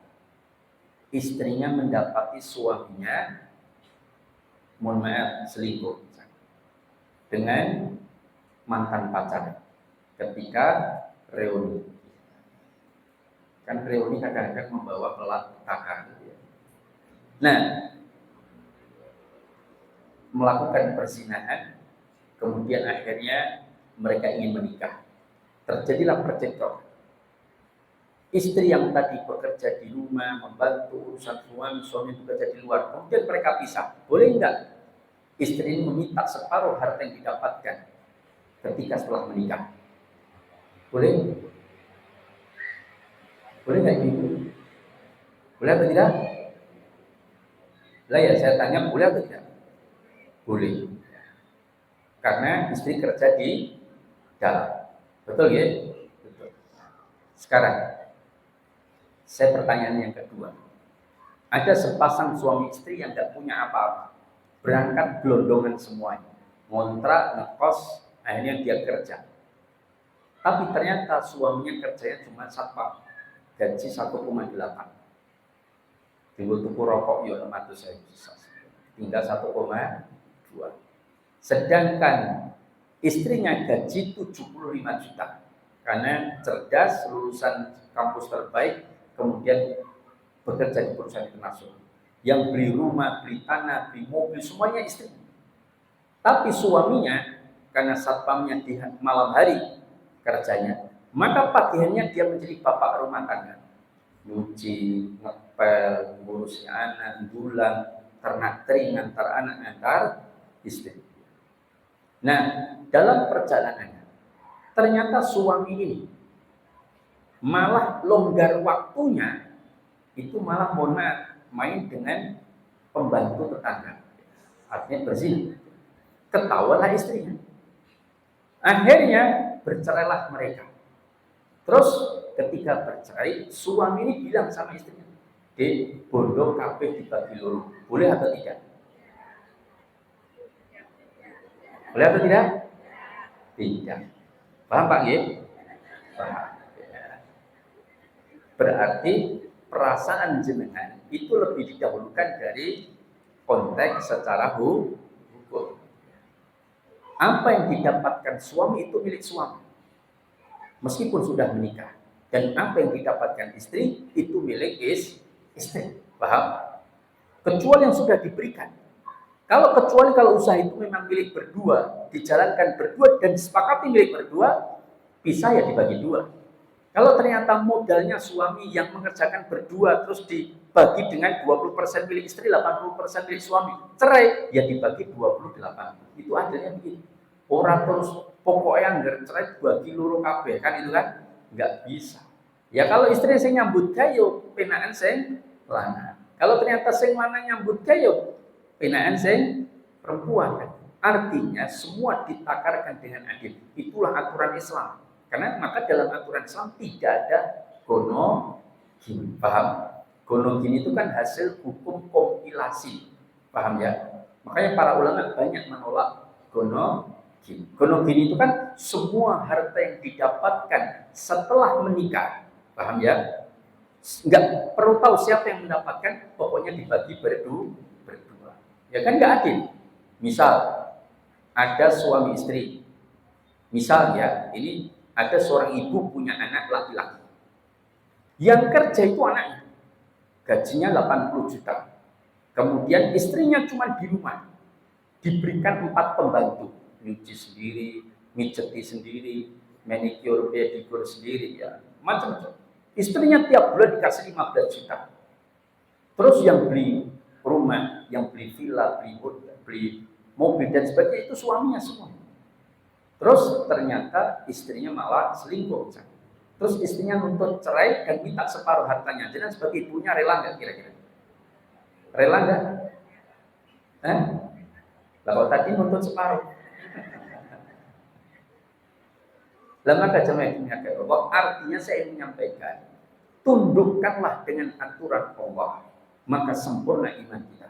istrinya mendapati suaminya, mohon maaf, selingkuh dengan mantan pacar ketika reuni. Kan reuni kadang-kadang membawa pelakar. Nah, melakukan perzinahan, kemudian akhirnya mereka ingin menikah. Terjadilah percekcokan. Istri yang tadi bekerja di rumah, membantu urusan suami bekerja di luar, kemudian mereka pisah. Boleh enggak istri ini meminta separuh harta yang didapatkan ketika setelah menikah? Boleh? Boleh enggak ibu? Boleh atau tidak? Lah ya, saya tanya boleh atau tidak? Boleh. Karena istri kerja di dalam. Betul ya? Betul. Sekarang saya pertanyaan yang kedua. Ada sepasang suami istri yang tidak punya apa-apa. Berangkat gelondongan semuanya. Ngontrak, ngekos, akhirnya dia kerja. Tapi ternyata suaminya kerjanya cuma satpam. Gaji 1,8. Tinggal tuku rokok, ya lematu saya bisa. Tinggal 1,2. Sedangkan istrinya gaji 75 juta. Karena cerdas, lulusan kampus terbaik, kemudian bekerja di perusahaan internasional. Yang beli rumah, beli tanah, beli mobil, semuanya istri. Tapi suaminya, karena satpamnya di malam hari kerjanya, maka pagiannya dia menjadi bapak rumah tangga. Nyuci, ngepel, ngurus anak, bulan, ternak tering, antar anak, antar istri. Nah, dalam perjalanannya, ternyata suami ini malah longgar waktunya, itu malah main dengan pembantu tetangga, artinya berzina. Ketahuanlah istrinya. Akhirnya bercerailah mereka. Terus ketika bercerai, suami ini bilang sama istrinya, "Dek, bondo kabeh dibagi loro. Boleh atau tidak?" Boleh atau tidak? Tidak. Paham Pak Nggih? Paham. Berarti perasaan jenengan itu lebih didahulukan dari konteks secara hukum. Apa yang didapatkan suami itu milik suami, meskipun sudah menikah. Dan apa yang didapatkan istri itu milik istri. Paham? Kecuali yang sudah diberikan. Kecuali kalau usaha itu memang milik berdua, dijalankan berdua dan disepakati milik berdua, bisa ya dibagi dua. Kalau ternyata modalnya suami yang mengerjakan berdua terus dibagi dengan 20% milik istri, 80% milik suami, cerai ya dibagi 28. Itu adanya begitu. Orang terus pokoknya nggak cerai bagi loro kabeh kan, itu kan nggak bisa. Ya kalau istri saya nyambut gayo, penaan saya lanang. Kalau ternyata saya lanang nyambut gayo, penaan saya perempuan kan. Artinya semua ditakarkan dengan adil. Itulah aturan Islam. Karena maka dalam aturan Islam tidak ada gono gini. Paham? Gono gini itu kan hasil hukum kompilasi. Paham ya? Makanya para ulama banyak menolak gono gini. Gono gini itu kan semua harta yang didapatkan setelah menikah. Paham ya? Enggak perlu tahu siapa yang mendapatkan, pokoknya dibagi berdua. Ya kan enggak adil. Misal ada suami istri. Misal ya, ini ada seorang ibu punya anak laki-laki. Yang kerja itu anaknya. Gajinya 80 juta. Kemudian istrinya cuma di rumah. Diberikan 4 pembantu. Nyuci sendiri, mijeti sendiri, manicure, pedicure sendiri ya. Macam-macam. Istrinya tiap bulan dikasih 15 juta. Terus yang beli rumah, yang beli villa, beli mobil dan sebagainya itu suaminya semua. Terus ternyata istrinya malah selingkuh. Terus istrinya nuntut cerai dan minta separuh hartanya. Jadi sebagai ibunya rela nggak kira-kira? Rela nggak? Kalau tadi nuntut separuh. Maka jemaah yang Allah, artinya saya menyampaikan, tundukkanlah dengan aturan Allah, maka sempurna iman kita.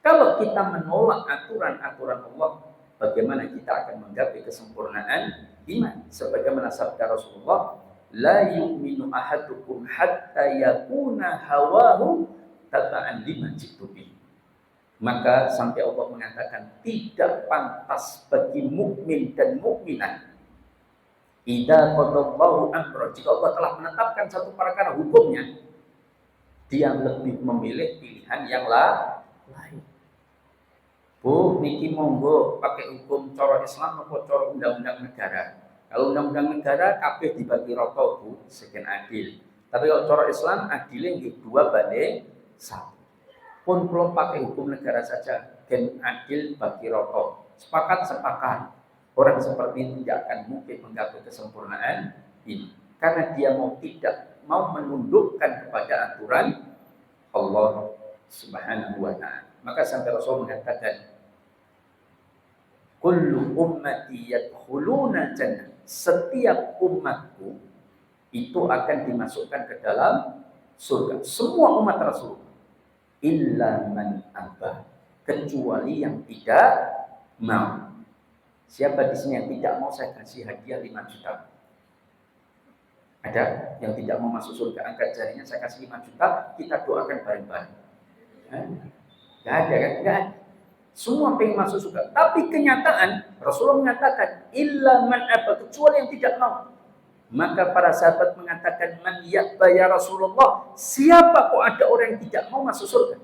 Kalau kita menolak aturan-aturan Allah, bagaimana kita akan menggapai kesempurnaan iman? Sebagaimana sabda Rasulullah, la yu'minu ahadukum hatta yakuna hawahu tata'an lima jitubi. Maka sampai Allah mengatakan, tidak pantas bagi mukmin dan mukminah, idza qadallahu amra, jika Allah telah menetapkan satu perkara hukumnya, dia lebih memilih pilihan yang lain. Bu, niki monggo pakai hukum cara Islam atau cara undang-undang negara. Kalau undang-undang negara kabeh dibagi rata, Bu, sekian adil. Tapi kalau cara Islam adilnya nggih 2/1. Pun kalau pakai hukum negara saja, gen adil bagi rata. Sepakat. Orang seperti ini tidak akan mungkin menggapai kesempurnaan ini, karena dia tidak mau menundukkan kepada aturan Allah Subhanahu wa ta'ala. Maka sampai Rasul mengatakan, kullu ummati yadkhuluna jannah, setiap umatku itu akan dimasukkan ke dalam surga, semua umat Rasul, illa man abah, kecuali yang tidak mau. Siapa di sini yang tidak mau saya kasih hadiah 5 juta? Ada yang tidak mau masuk surga? Angkat jarinya, saya kasih 5 juta, kita doakan bareng-bareng. Gak ada kan? Gak ada. Semua pengen masuk surga. Tapi kenyataan, Rasulullah mengatakan, illa man aba, kecuali yang tidak mau. Maka para sahabat mengatakan, man ya'ba ya Rasulullah, siapa kok ada orang yang tidak mau masuk surga?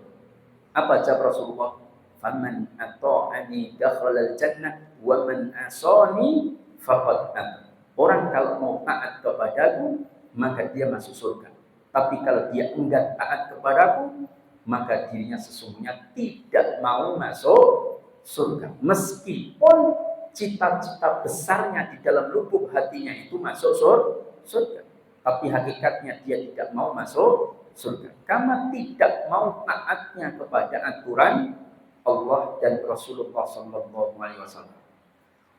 Apa jawab Rasulullah? Faman ata'ani dakhalal jannah wa man asani faqad aba. Orang kalau mau taat kepadaku, maka dia masuk surga. Tapi kalau dia enggak taat kepadaku, maka dirinya sesungguhnya tidak mau masuk surga. Meskipun cita-cita besarnya di dalam lubuk hatinya itu masuk surga, tapi hakikatnya dia tidak mau masuk surga karena tidak mau taatnya kepada aturan Allah dan Rasulullah SAW.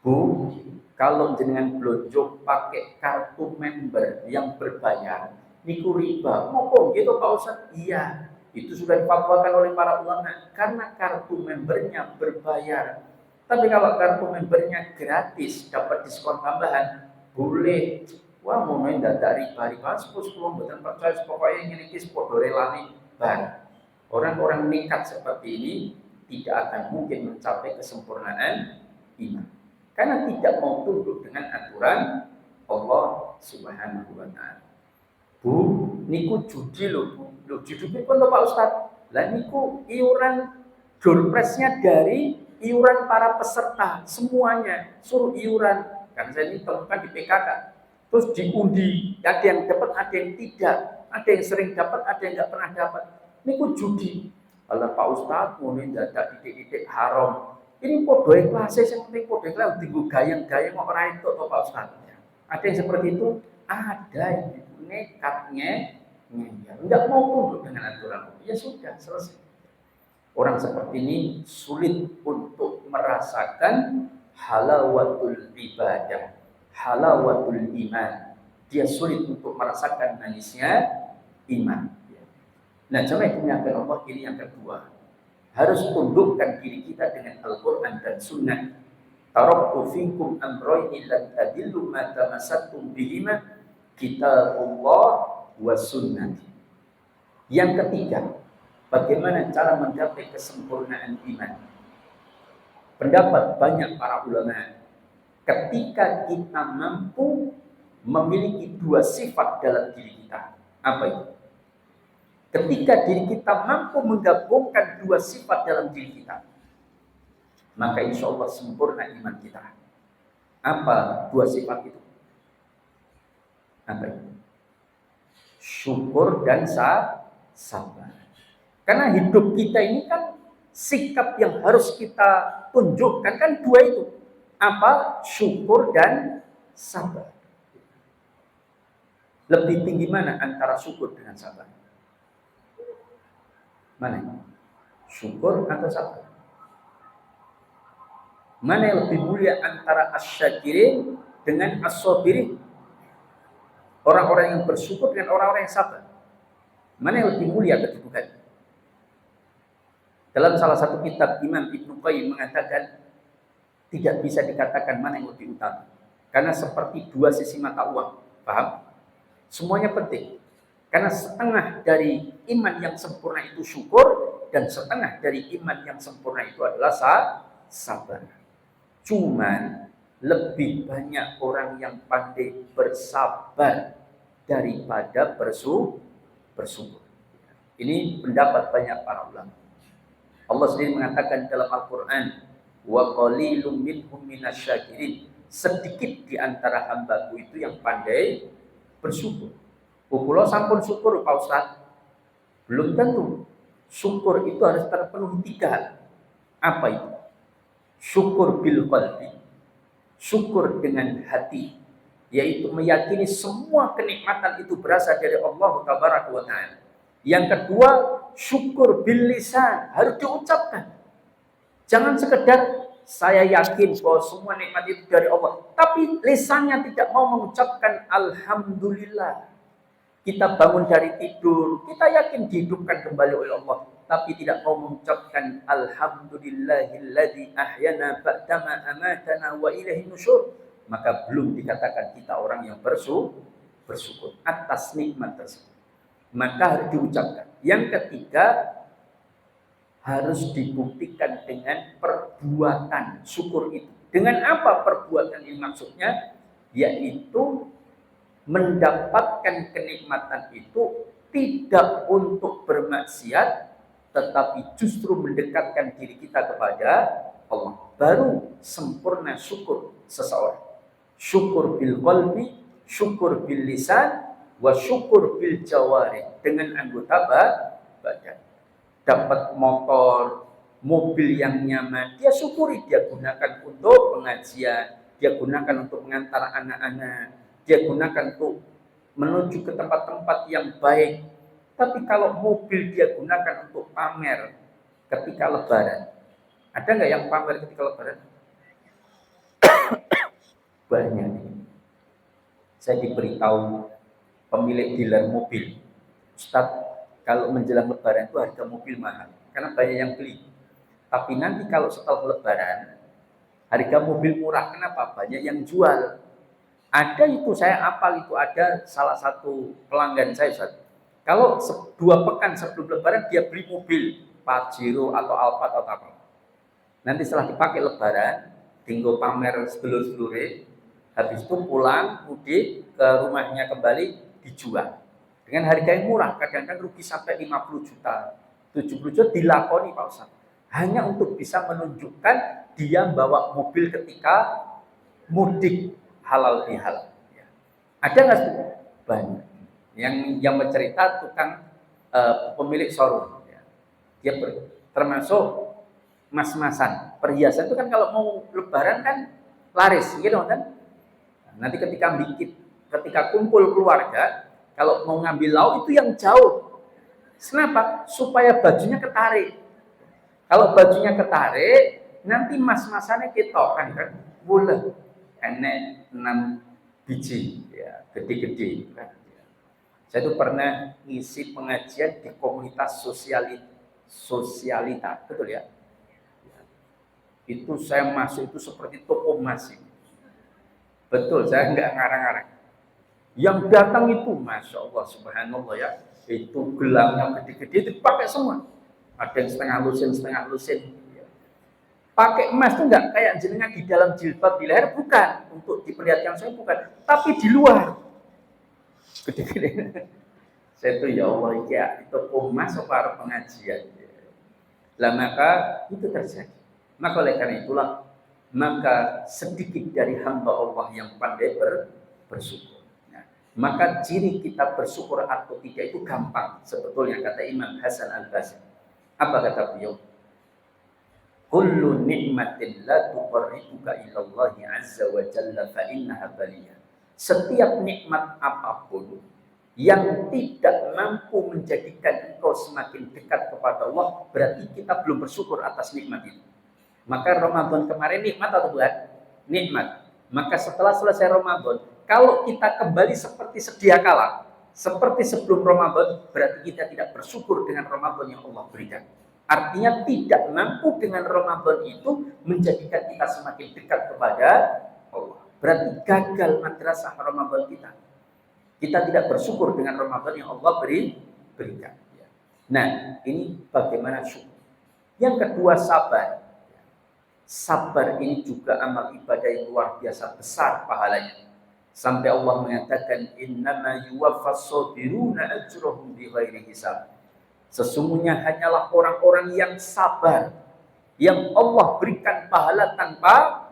Bu, kalau jenengan blonjo pakai kartu member yang berbayar, niku riba. Ngomong gitu Pak Ustaz? Iya, itu sudah difatwakan oleh para ulama karena kartu membernya berbayar. Tapi kalau kartu membernya gratis, dapat diskon tambahan, boleh. Wah, mau main dadak riba-riba, sepuluh betul percaya, pokoknya ini podo relani bar. Orang-orang nekat seperti ini tidak akan mungkin mencapai kesempurnaan iman, karena tidak mau tunduk dengan aturan Allah Subhanahu wa ta'ala. Bu, niku judi loh, Bu. Loh, judi pun Pak Ustaz. Lah niku iuran doorpressnya dari iuran para peserta semuanya, suruh iuran. Kan saya ini temukan di PKK. Terus diundi, ada yang dapat, ada yang tidak, ada yang sering dapat, ada yang nggak pernah dapat. Niku judi. Kalau Pak Ustaz mau dadak titik-titik haram. Ini podoe kelas, yang penting podoe kelas tinggu gayang-gayang kok ora entuk to Pak Ustaz. Ada yang seperti itu? Ada yang nekatnya enggak mau tunduk dengan aturan. Ya sudah, selesai. Orang seperti ini sulit untuk merasakan halawatul ibadah, halawatul iman. Dia sulit untuk merasakan manisnya iman. Nah, coba ingatkan Allah, ini yang kedua. Harus tundukkan diri kita dengan Al-Quran dan Sunnah. Taraktu fikum amrayni lan tadillu ma tamassaktum bihima, kitabullah wa sunnah. Yang ketiga, bagaimana cara mencapai kesempurnaan iman? Pendapat banyak para ulama, ketika kita mampu memiliki 2 sifat dalam diri kita. Apa itu? Ketika diri kita mampu menggabungkan 2 sifat dalam diri kita, maka insya Allah sempurna iman kita. Apa 2 sifat itu? Apa itu? Syukur dan sabar. Karena hidup kita ini kan sikap yang harus kita tunjukkan kan 2 itu. Apa? Syukur dan sabar. Lebih tinggi mana antara syukur dengan sabar? Mana? Syukur atau sabar? Mana yang lebih mulia antara asyakirin dengan as-sabirin. Orang-orang yang bersyukur dengan orang-orang yang sabar. Mana yang lebih mulia kedudukannya? Dalam salah satu kitab Imam Ibnu Qayyim mengatakan tidak bisa dikatakan mana yang lebih utama. Karena seperti dua sisi mata uang. Paham? Semuanya penting. Karena setengah dari iman yang sempurna itu syukur, dan setengah dari iman yang sempurna itu adalah sabar. Cuman lebih banyak orang yang pandai bersabar daripada bersyukur. Ini pendapat banyak para ulama. Allah sendiri mengatakan dalam Al-Quran, wa qalilum minhum minasyakirin. Sedikit di antara hambaku itu yang pandai bersyukur. Kulo sampun syukur Pak Ustaz. Belum tentu. Syukur itu harus terpenuhi 3 hal. Apa itu? Syukur bil qalbi, syukur dengan hati, yaitu meyakini semua kenikmatan itu berasal dari Allah Tabaraka wa Ta'ala. Yang kedua, syukur bil lisan, harus diucapkan. Jangan sekedar saya yakin bahwa semua nikmat itu dari Allah, tapi lisannya tidak mau mengucapkan alhamdulillah. Kita bangun dari tidur, kita yakin dihidupkan kembali oleh Allah, tapi tidak mau mengucapkan alhamdulillahilladzi ahyana ba'dama amatana wa ilaihin nusyur, maka belum dikatakan kita orang yang bersyukur atas nikmat tersebut. Maka harus diucapkan. Yang ketiga, harus dibuktikan dengan perbuatan syukur itu. Dengan apa perbuatan ini maksudnya? Yaitu mendapatkan kenikmatan itu tidak untuk bermaksiat, tetapi justru mendekatkan diri kita kepada Allah. Baru sempurna syukur seseorang. Syukur bil qalbi, syukur bil lisan, wa syukur bil jawari, dengan anggota badan. Dapat motor, mobil yang nyaman, dia syukuri, dia gunakan untuk pengajian, dia gunakan untuk mengantar anak-anak, dia gunakan untuk menuju ke tempat-tempat yang baik. Tapi kalau mobil dia gunakan untuk pamer ketika lebaran, ada nggak yang pamer ketika lebaran? Banyak. Saya diberitahu pemilik dealer mobil, Ustaz, kalau menjelang lebaran itu harga mobil mahal, karena banyak yang beli. Tapi nanti kalau setelah lebaran, harga mobil murah. Kenapa? Banyak yang jual. Ada itu, saya apal itu, ada salah satu pelanggan saya, Ustaz. Kalau 2 pekan sebelum lebaran dia beli mobil Pajero atau Alphard atau apa. Nanti setelah dipakai lebaran, tinggal pamer sedulur-sedulure, habis itu pulang mudik ke rumahnya kembali dijual dengan harga yang murah, kadang-kadang rugi sampai 50 juta, 70 juta dilakoni Pak Ustaz. Hanya untuk bisa menunjukkan dia bawa mobil ketika mudik halal bihalal. Ada nggak sih? Banyak. Yang bercerita tukang pemilik showroom. Dia termasuk mas-masan. Perhiasan itu kan kalau mau lebaran kan laris, gitu kan? Nanti ketika kumpul keluarga, kalau mau ngambil lauk itu yang jauh. Kenapa? Supaya bajunya ketarik. Kalau bajunya ketarik, nanti mas-masannya ketok kan? Boleh. Enek 6 biji, ya, gede-gede. Kan? Saya tuh pernah ngisi pengajian di komunitas sosialita, betul ya? Itu saya masuk itu seperti toko emas. Betul, saya nggak ngarang-ngarang. Yang datang itu, Masya Allah, subhanallah ya, itu gelangnya gede-gede, itu pakai semua. Ada yang setengah lusin. Pakai emas itu nggak kayak jenengan di dalam jilbab di leher, bukan. Untuk diperlihatkan saya bukan, tapi di luar. Gede-gede. Saya tuh ya Allah, ya itu emas apa pengajian. Lah maka itu terjadi. Maka oleh karena itulah, maka sedikit dari hamba Allah yang pandai bersyukur. Nah, maka ciri kita bersyukur atau tidak itu gampang. Sebetulnya kata Imam Hasan Al-Basri. Apa kata beliau? Kullu ni'matin la tuqarribuka ila Allah azza wa jalla fa innaha baliyah. Setiap nikmat apapun yang tidak mampu menjadikan engkau semakin dekat kepada Allah, berarti kita belum bersyukur atas nikmat itu. Maka Ramadan kemarin nikmat atau bukan? Nikmat. Maka setelah selesai Ramadan, kalau kita kembali seperti sedia kala, seperti sebelum Ramadan, berarti kita tidak bersyukur dengan Ramadan yang Allah berikan. Artinya tidak mampu dengan Ramadan itu menjadikan kita semakin dekat kepada Allah. Berarti gagal madrasah Ramadan kita. Kita tidak bersyukur dengan Ramadan yang Allah berikan. Nah, ini bagaimana syukur. Yang kedua, sabar. Sabar ini juga amal ibadah yang luar biasa besar pahalanya. Sampai Allah mengatakan innama yuwaffas sabiruna ajrahum bighairi hisab. Sesungguhnya hanyalah orang-orang yang sabar yang Allah berikan pahala tanpa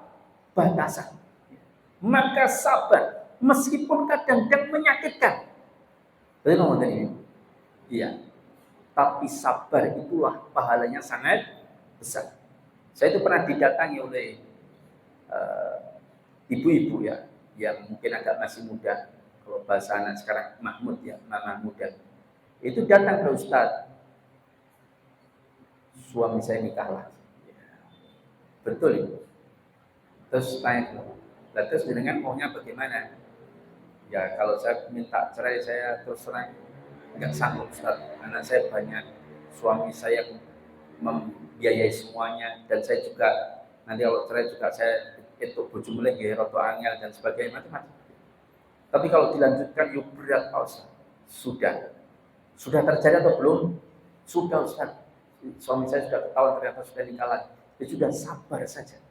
batasan. Maka sabar meskipun kadang-kadang menyakitkan. Betul ngomong tadi? Iya. Tapi sabar itulah pahalanya sangat besar. Saya itu pernah didatangi oleh ibu-ibu ya, yang mungkin agak masih muda. Kalau bahasa anak sekarang Mahmud ya, mama muda. Itu datang ke Ustadz, suami saya nikah lagi. Betul itu. Terus tanya, terus dengan maunya bagaimana? Ya kalau saya minta cerai saya terus terang nggak sanggup Ustadz. Anak saya banyak, suami saya membiayai semuanya, dan saya juga nanti kalau cerai juga saya itu bojo mulai nggih rada angel dan sebagainya macam-macam. Tapi kalau dilanjutkan yuk berat Pak Ustaz. Sudah terjadi atau belum? Sudah Ustaz. Suami saya sudah ketahuan ternyata sudah nikah lagi. Ya sudah, sabar saja.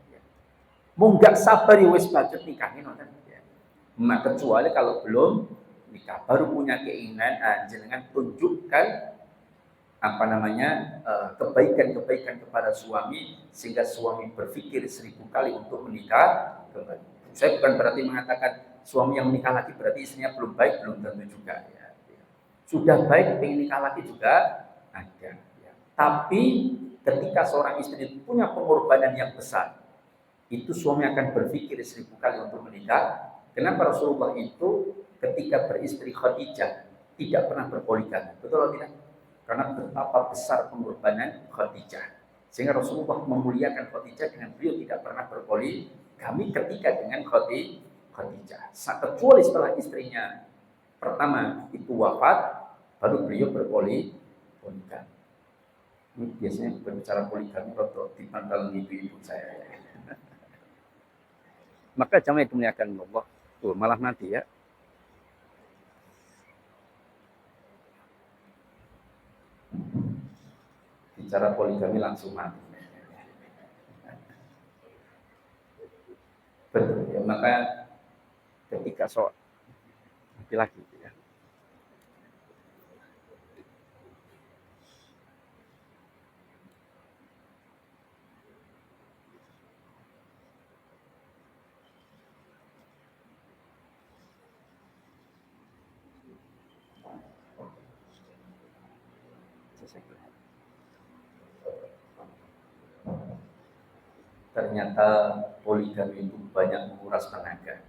Mau nggak sabar ya wis budget nikahin nonton. Nah, kecuali kalau belum nikah baru punya keinginan, jenengan tunjukkan kebaikan-kebaikan kepada suami sehingga suami berpikir 1000 kali untuk menikah kembali. Saya bukan berarti mengatakan suami yang menikah lagi berarti istrinya belum baik, belum tentu juga ya. Sudah baik ingin nikah lagi juga ada ya. Tapi ketika seorang istri punya pengorbanan yang besar, itu suami akan berpikir 1000 kali untuk menikah. Kenapa Rasulullah itu ketika beristri Khadijah tidak pernah berpoligami? Betul atau tidak? Karena betapa besar pengorbanan Khadijah. Sehingga Rasulullah memuliakan Khadijah dengan beliau tidak pernah berpoligami ketika dengan Khadijah. Kecuali setelah istrinya pertama itu wafat, baru beliau berpoligami. Ini biasanya berbicara poligami atau dipantau ibu-ibu saya. Maka jamaah itu dimuliakan Allah. Tuh, malah nanti ya. Bicara poligami langsung mati. Betul ya, maka ketika laki-laki ya. Ternyata poligami itu banyak menguras tenaga.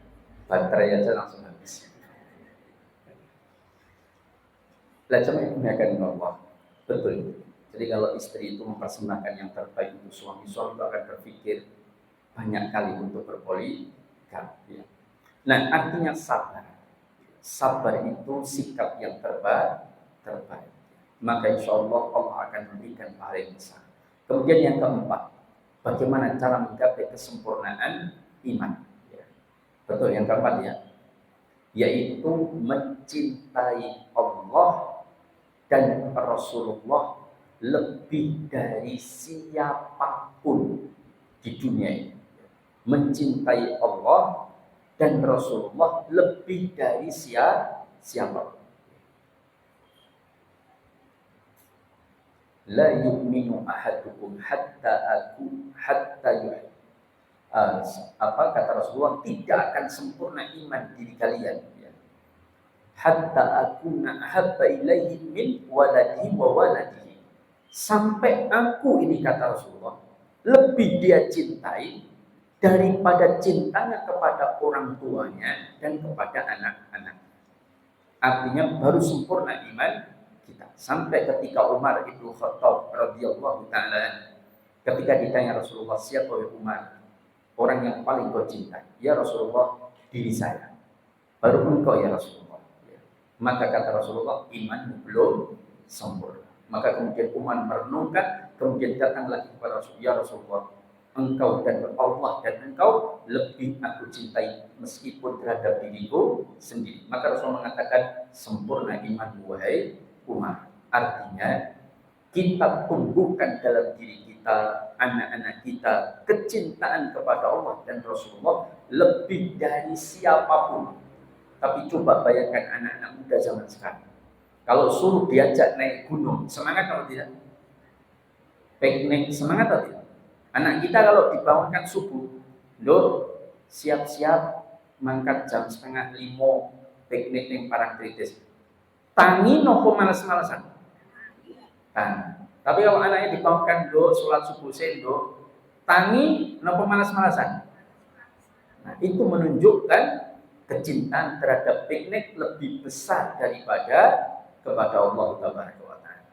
Baterai aja langsung habis. Belajar menggunakan Allah. Betul. Jadi kalau istri itu mempersembahkan yang terbaik untuk suami itu akan berpikir banyak kali untuk berpoligami. Nah, artinya sabar. Sabar itu sikap yang terbaik. Maka insya Allah Allah akan memberikan pahala yang besar. Kemudian yang keempat, bagaimana cara menggapai kesempurnaan iman. Ya. Betul, yang keempat ya, yaitu mencintai Allah dan Rasulullah lebih dari siapapun di dunia ini. Mencintai Allah dan Rasulullah lebih dari siapapun. La yu'minu ahadukum hatta apa kata Rasulullah, tidak akan sempurna iman diri kalian ya. Hatta akuna ahabba ilaihi min waladihi wa waladihi, sampai aku, ini kata Rasulullah, lebih dia cintai daripada cintanya kepada orang tuanya dan kepada anak-anak. Artinya baru sempurna iman kita. Sampai ketika Umar ibnu Khattab radhiyallahu taala, ketika ditanya Rasulullah, siapa Umar? orang yang paling kau cintai? Ya Rasulullah, diri saya. Baru engkau ya Rasulullah. Ya. Maka kata Rasulullah, iman belum sempurna. Maka kemudian Umar merenungkan, kemudian datang lagi kepada Rasulullah, ya Rasulullah, engkau dan Allah dan engkau lebih aku cintai meskipun terhadap diriku sendiri. Maka Rasulullah mengatakan, sempurna iman wahai Umar. Artinya, kita tumbuhkan dalam diri kita, anak-anak kita, kecintaan kepada Allah dan Rasulullah lebih dari siapapun. Tapi coba bayangkan anak-anak muda zaman sekarang. Kalau suruh diajak naik gunung, semangat atau tidak? Piknik, semangat atau tidak? Anak kita kalau dibangunkan subuh, loh, siap-siap mangkat jam 4:30, piknik yang Parangtritis. Tangi nopo malas-malasan. Tapi kalau anaknya dibangunkan do sholat subuh sendo, tangi nopo malas-malasan. Nah, itu menunjukkan kecintaan terhadap piknik lebih besar daripada kepada Allah Subhanahu wa taala.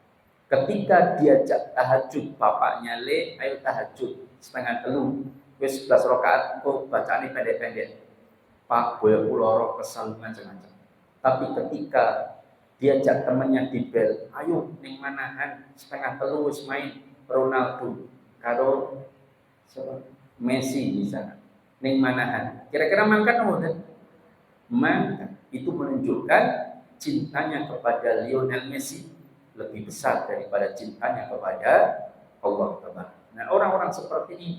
Ketika diajak tahajud, bapaknya ayo tahajud 2:30, wis 11 rakaat engko bacaane pendek-pendek. Pak, boyo kula kesal macam-macam. Tapi ketika diajak temannya di bel, ayo ning manahan 2:30 wis main Ronaldo karo Messi misalnya ning manahan, kira-kira mangkat apa? Maka itu menunjukkan cintanya kepada Lionel Messi lebih besar daripada cintanya kepada Allah Ta'ala. Nah, orang-orang seperti ini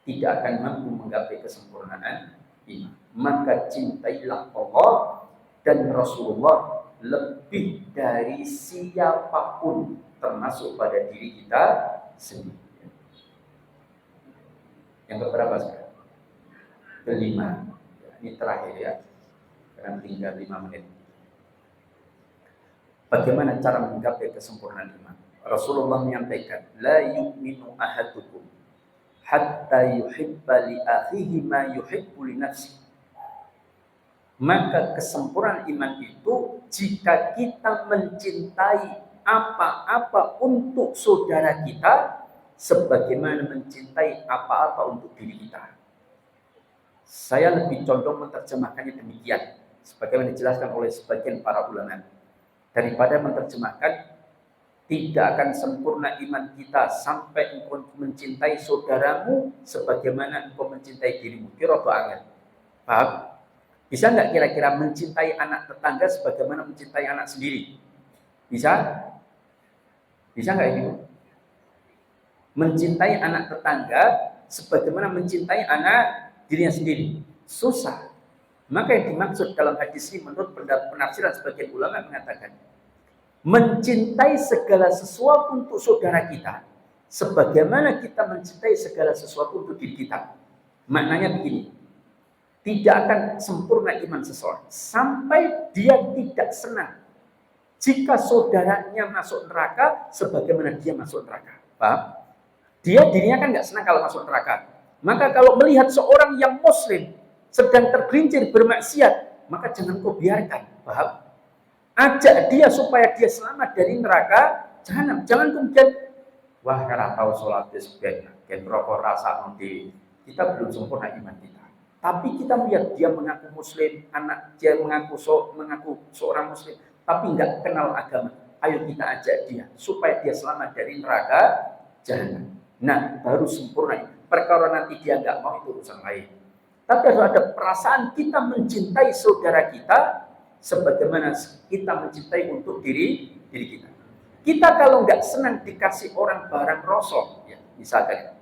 tidak akan mampu menggapai kesempurnaan iman. Maka cintailah Allah dan Rasulullah lebih dari siapapun, termasuk pada diri kita sendiri. Yang keberapa sekarang? Kelima. Ini terakhir ya. Sekarang tinggal 5 menit. Bagaimana cara menggapai kesempurnaan iman? Rasulullah menyampaikan, la yu'minu ahadukum hatta yuhibba li akhihi ma yuhibbu li nafsihi. Maka kesempurnaan iman itu jika kita mencintai apa-apa untuk saudara kita sebagaimana mencintai apa-apa untuk diri kita. Saya lebih condong menerjemahkannya demikian, sebagaimana dijelaskan oleh sebagian para ulama, daripada menerjemahkan tidak akan sempurna iman kita sampai engkau mencintai saudaramu sebagaimana engkau mencintai dirimu. Kira-kira angel. Paham? Bisa nggak kira-kira mencintai anak tetangga sebagaimana mencintai anak sendiri? Bisa? Bisa nggak ini? Mencintai anak tetangga sebagaimana mencintai anak dirinya sendiri. Susah. Maka yang dimaksud dalam hadis ini menurut penafsiran sebagian ulama mengatakan, mencintai segala sesuatu untuk saudara kita sebagaimana kita mencintai segala sesuatu untuk diri kita. Maknanya begini, tidak akan sempurna iman seseorang sampai dia tidak senang jika saudaranya masuk neraka sebagaimana dia masuk neraka. Paham? Dia dirinya kan nggak senang kalau masuk neraka. Maka kalau melihat seorang yang muslim sedang tergelincir bermaksiat, maka jangan kau biarkan. Paham? Ajak dia supaya dia selamat dari neraka jahanam. Jangan kemudian, wah karena tahu sholat disebut, rokok rasa nanti. Kita belum sempurna iman kita. Tapi kita melihat dia mengaku muslim, anak dia mengaku seorang muslim, tapi nggak kenal agama. Ayo kita ajak dia supaya dia selamat dari neraka jahanam. Nah, baru sempurna. Perkara nanti dia nggak mau itu urusan lain. Tapi harus ada perasaan kita mencintai saudara kita sebagaimana kita mencintai untuk diri kita. Kita kalau nggak senang dikasih orang barang rosok, ya, misalkan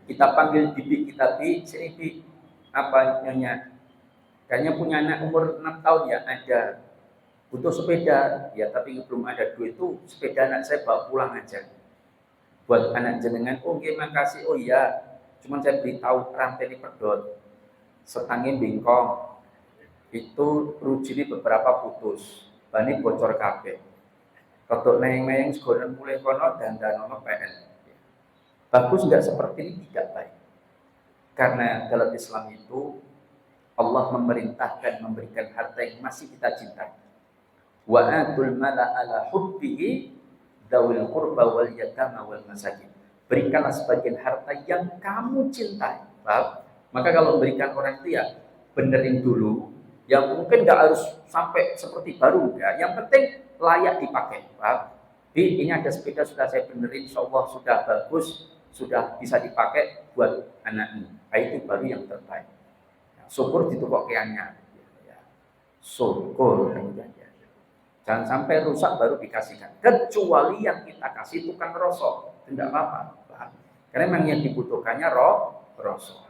kita panggil bibi kita, bi, sini bi, apa nyonya, kayaknya punya anak umur 6 tahun ya, ada butuh sepeda, ya tapi belum ada duit, itu sepeda anak saya bawa pulang aja. Buat anak jenengan, oh terima kasih, oh iya, cuman saya beritahu rantai ini pedot, setangin bingkong, itu rujini beberapa putus, bani bocor kabeh. Ketuk neng-neng sekolah mulai kono dan danono PN. Bagus nggak seperti ini? Tidak baik. Karena dalam Islam itu Allah memerintahkan memberikan harta yang masih kita cintai. Wa atul mala ala hubbihi dzawil qurba wal yatama wal masakin. Berikanlah sebagian harta yang kamu cintai. Paham? Maka kalau memberikan orang itu ya benerin dulu. Ya mungkin nggak harus sampai seperti baru enggak. Yang penting layak dipakai. Pak. Ini ada sepeda sudah saya benerin, insya Allah sudah bagus, sudah bisa dipakai buat anakmu. Nah, itu baru yang terbaik. Syukur ditukokiannya. Ya. Syukur kemudian. Jangan sampai rusak baru dikasihkan. Kecuali yang kita kasih itu kan rosok, tidak apa-apa. Karena memang yang dibutuhkannya rosok.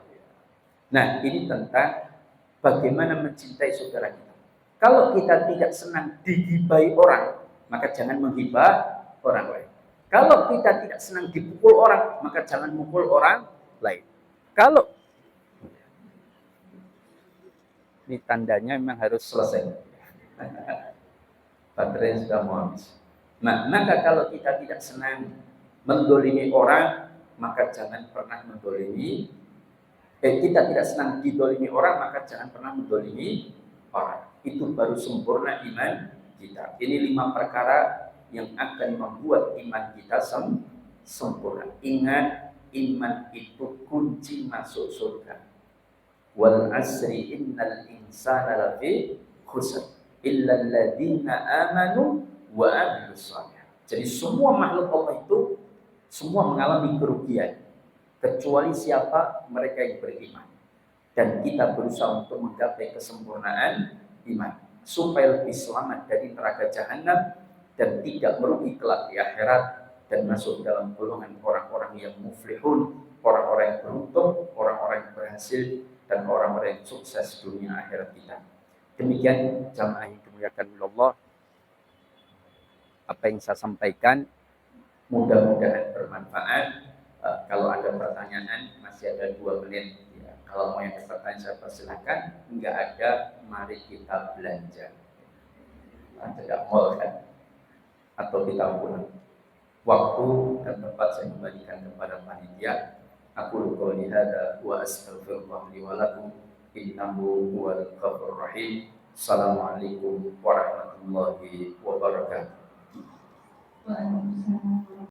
Nah, ini tentang bagaimana mencintai saudara kita. Kalau kita tidak senang digibai orang, maka jangan menghibah orang lain. Kalau kita tidak senang dipukul orang, maka jangan mukul orang lain. Kalau ini tandanya memang harus selesai. Baterai sudah mau habis. Nah, maka kalau kita tidak senang mendolimi orang, maka jangan pernah mendolimi. Kita tidak senang didolimi orang, maka jangan pernah mendolimi orang. Itu baru sempurna iman kita. Ini 5 perkara yang akan membuat iman kita sempurna. Ingat, iman itu kunci masuk surga. Wal asri innal insana lafi khusr illa alladziina aamanu wa 'amilus shalihat. Jadi semua makhluk Allah itu semua mengalami kerugian kecuali siapa? Mereka yang beriman. Dan kita berusaha untuk menggapai kesempurnaan iman supaya lebih selamat dari neraka jahanam dan tidak merugi kelak di akhirat dan masuk dalam golongan orang-orang yang muflihun, orang-orang yang beruntung, orang-orang yang berhasil dan orang-orang yang sukses dunia akhirat kita. Demikian jamaah yang dimuliakan oleh Allah, apa yang saya sampaikan mudah-mudahan bermanfaat. Kalau ada pertanyaan masih ada 2 menit. Ya, kalau mau yang pertanyaan saya persilahkan. Enggak ada, mari kita belanja. Tidak mall kan? Atau kita pulang. Waktu dan tempat saya kembalikan kepada panitia. Aku qouli hadza wa astaghfirullah li wa lakum innahu huwal ghafurur rahim. Assalamualaikum warahmatullahi wabarakatuh. Waalaikumsalam.